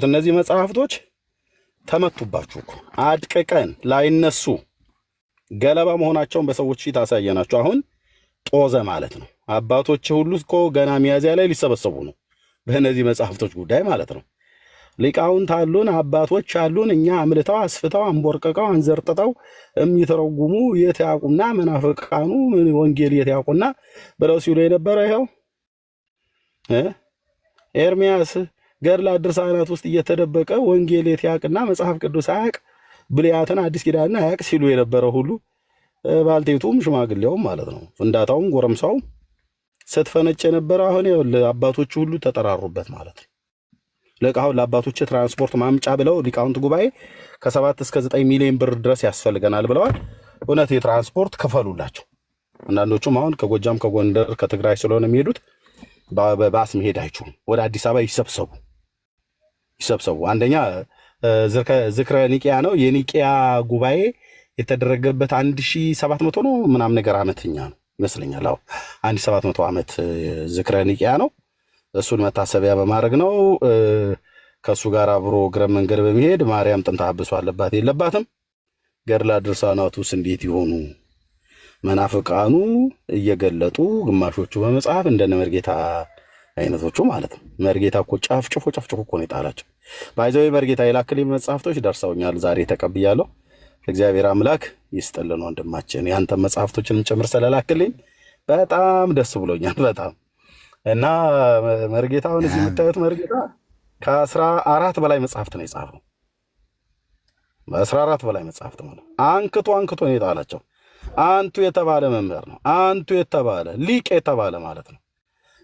እነዚህ መጽሐፍቶች ተመቱባችሁ እኮ አድቀቀን ላይነሱ ገለባ መሆናቸውን በሰዎች ፊት አሳየናቸው። አሁን ጦዘ ማለት ነው። አባቶች ሁሉ እኮ ገና ሚያዝያ ላይ ሊሰበሰቡ ነው በእነዚህ መጽሐፍቶች ጉዳይ ማለት ነው። ሊቃውንት አሉን፣ አባቶች አሉን። እኛ አምልተው አስፍተው አንቦርቀቀው አንዘርጥጠው የሚተረጉሙ የት ያውቁና መናፍቃኑ ወንጌል የት ያውቁና ብለው ሲሉ የነበረ ይኸው ኤርሚያስ ገድላት ድርሳናት ውስጥ እየተደበቀ ወንጌል የት ያውቅና መጽሐፍ ቅዱስ አያውቅ ብሉያትን አዲስ ኪዳንን አያውቅ ሲሉ የነበረ ሁሉ ባልቴቱም ሽማግሌውም ማለት ነው ፍንዳታውም ጎረምሳውም ስትፈነጭ የነበረ አሁን አባቶች ሁሉ ተጠራሩበት ማለት ነው። ለቃው ለአባቶች ትራንስፖርት ማምጫ ብለው ሊቃውንት ጉባኤ ከ7 እስከ 9 ሚሊዮን ብር ድረስ ያስፈልገናል ብለዋል። እውነት የትራንስፖርት ክፈሉላቸው። አንዳንዶቹም አሁን ከጎጃም ከጎንደር ከትግራይ ስለሆነ የሚሄዱት በባስ መሄድ አይችሉም። ወደ አዲስ አበባ ይሰብሰቡ። አንደኛ ዝክረ ኒቂያ ነው። የኒቂያ ጉባኤ የተደረገበት 1700 ነው ምናምን ነገር ዓመትኛ ነው ይመስለኛል። አዎ 1700 ዓመት ዝክረ ኒቂያ ነው። እሱን መታሰቢያ በማድረግ ነው። ከእሱ ጋር አብሮ እግረ መንገድ በመሄድ ማርያም ጥንተ አብሶ አለባት የለባትም ገድላት ድርሳናቱስ እንዴት ይሆኑ መናፍቃኑ እየገለጡ ግማሾቹ በመጽሐፍ እንደነ መርጌታ አይነቶቹ ማለት ነው። መርጌታ እኮ ጨፍጭፎ እኮ ነው የጣላቸው። ባይዘው መርጌታ የላክልኝ መጽሐፍቶች ደርሰውኛል፣ ዛሬ ተቀብያለሁ። እግዚአብሔር አምላክ ይስጥልን ወንድማችን። ያንተ መጽሐፍቶችንም ጭምር ስለላክልኝ በጣም ደስ ብሎኛል በጣም እና መርጌታ አሁን እዚህ የምታዩት መርጌታ ከ14 በላይ መጽሐፍት ነው የጻፈው። በ14 በላይ መጽሐፍት ማለት አንክቶ ነው የጣላቸው። አንቱ የተባለ መምህር ነው። አንቱ የተባለ ሊቅ የተባለ ማለት ነው።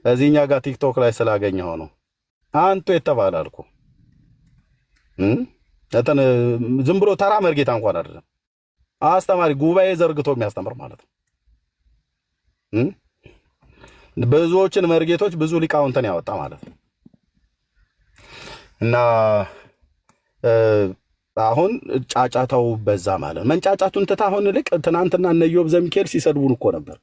እዚህኛ ጋር ቲክቶክ ላይ ስላገኘው ነው አንቱ የተባለ አልኩ። ዝም ብሎ ተራ መርጌታ እንኳን አይደለም፣ አስተማሪ ጉባኤ ዘርግቶ የሚያስተምር ማለት ነው። ብዙዎችን መርጌቶች ብዙ ሊቃውንትን ያወጣ ማለት ነው። እና አሁን ጫጫታው በዛ ማለት ነው። መንጫጫቱን ትታ አሁን ልቅ ትናንትና እነ ኢዮብ ዘሚካኤል ሲሰድቡን እኮ ነበር።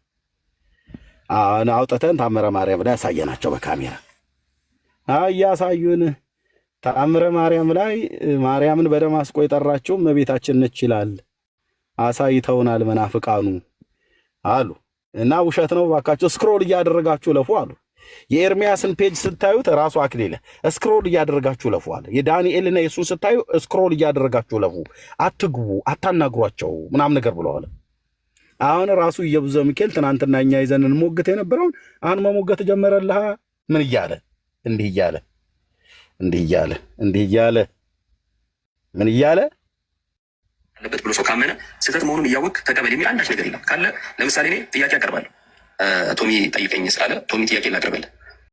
አውጥተን ታምረ ማርያም ላይ ያሳየናቸው በካሜራ እያሳዩን። ታምረ ማርያም ላይ ማርያምን በደማስቆ የጠራችው እመቤታችን ነች ይላል፣ አሳይተውናል መናፍቃኑ አሉ። እና ውሸት ነው ባካችሁ ስክሮል እያደረጋችሁ ለፉ አሉ። የኤርሚያስን ፔጅ ስታዩት ራሱ አክሊለ ስክሮል እያደረጋችሁ ለፉ አለ። የዳንኤልና የሱን ስታዩ ስክሮል እያደረጋችሁ ለፉ፣ አትግቡ፣ አታናግሯቸው ምናምን ነገር ብለዋል። አሁን ራሱ ኢየቡዘ ሚካኤል ትናንትና እኛ ይዘን እንሞግት የነበረውን አሁን መሞገት ጀመረልህ። ምን እያለ እንዲህ እያለ ምን እያለ አለበት ብሎ ሰው ካመነ ስህተት መሆኑን እያወቅ ተቀበል የሚል አንዳች ነገር የለም። ካለ ለምሳሌ እኔ ጥያቄ አቀርባለሁ። ቶሚ ጠይቀኝ ስላለ ቶሚ ጥያቄ ላቀርበልህ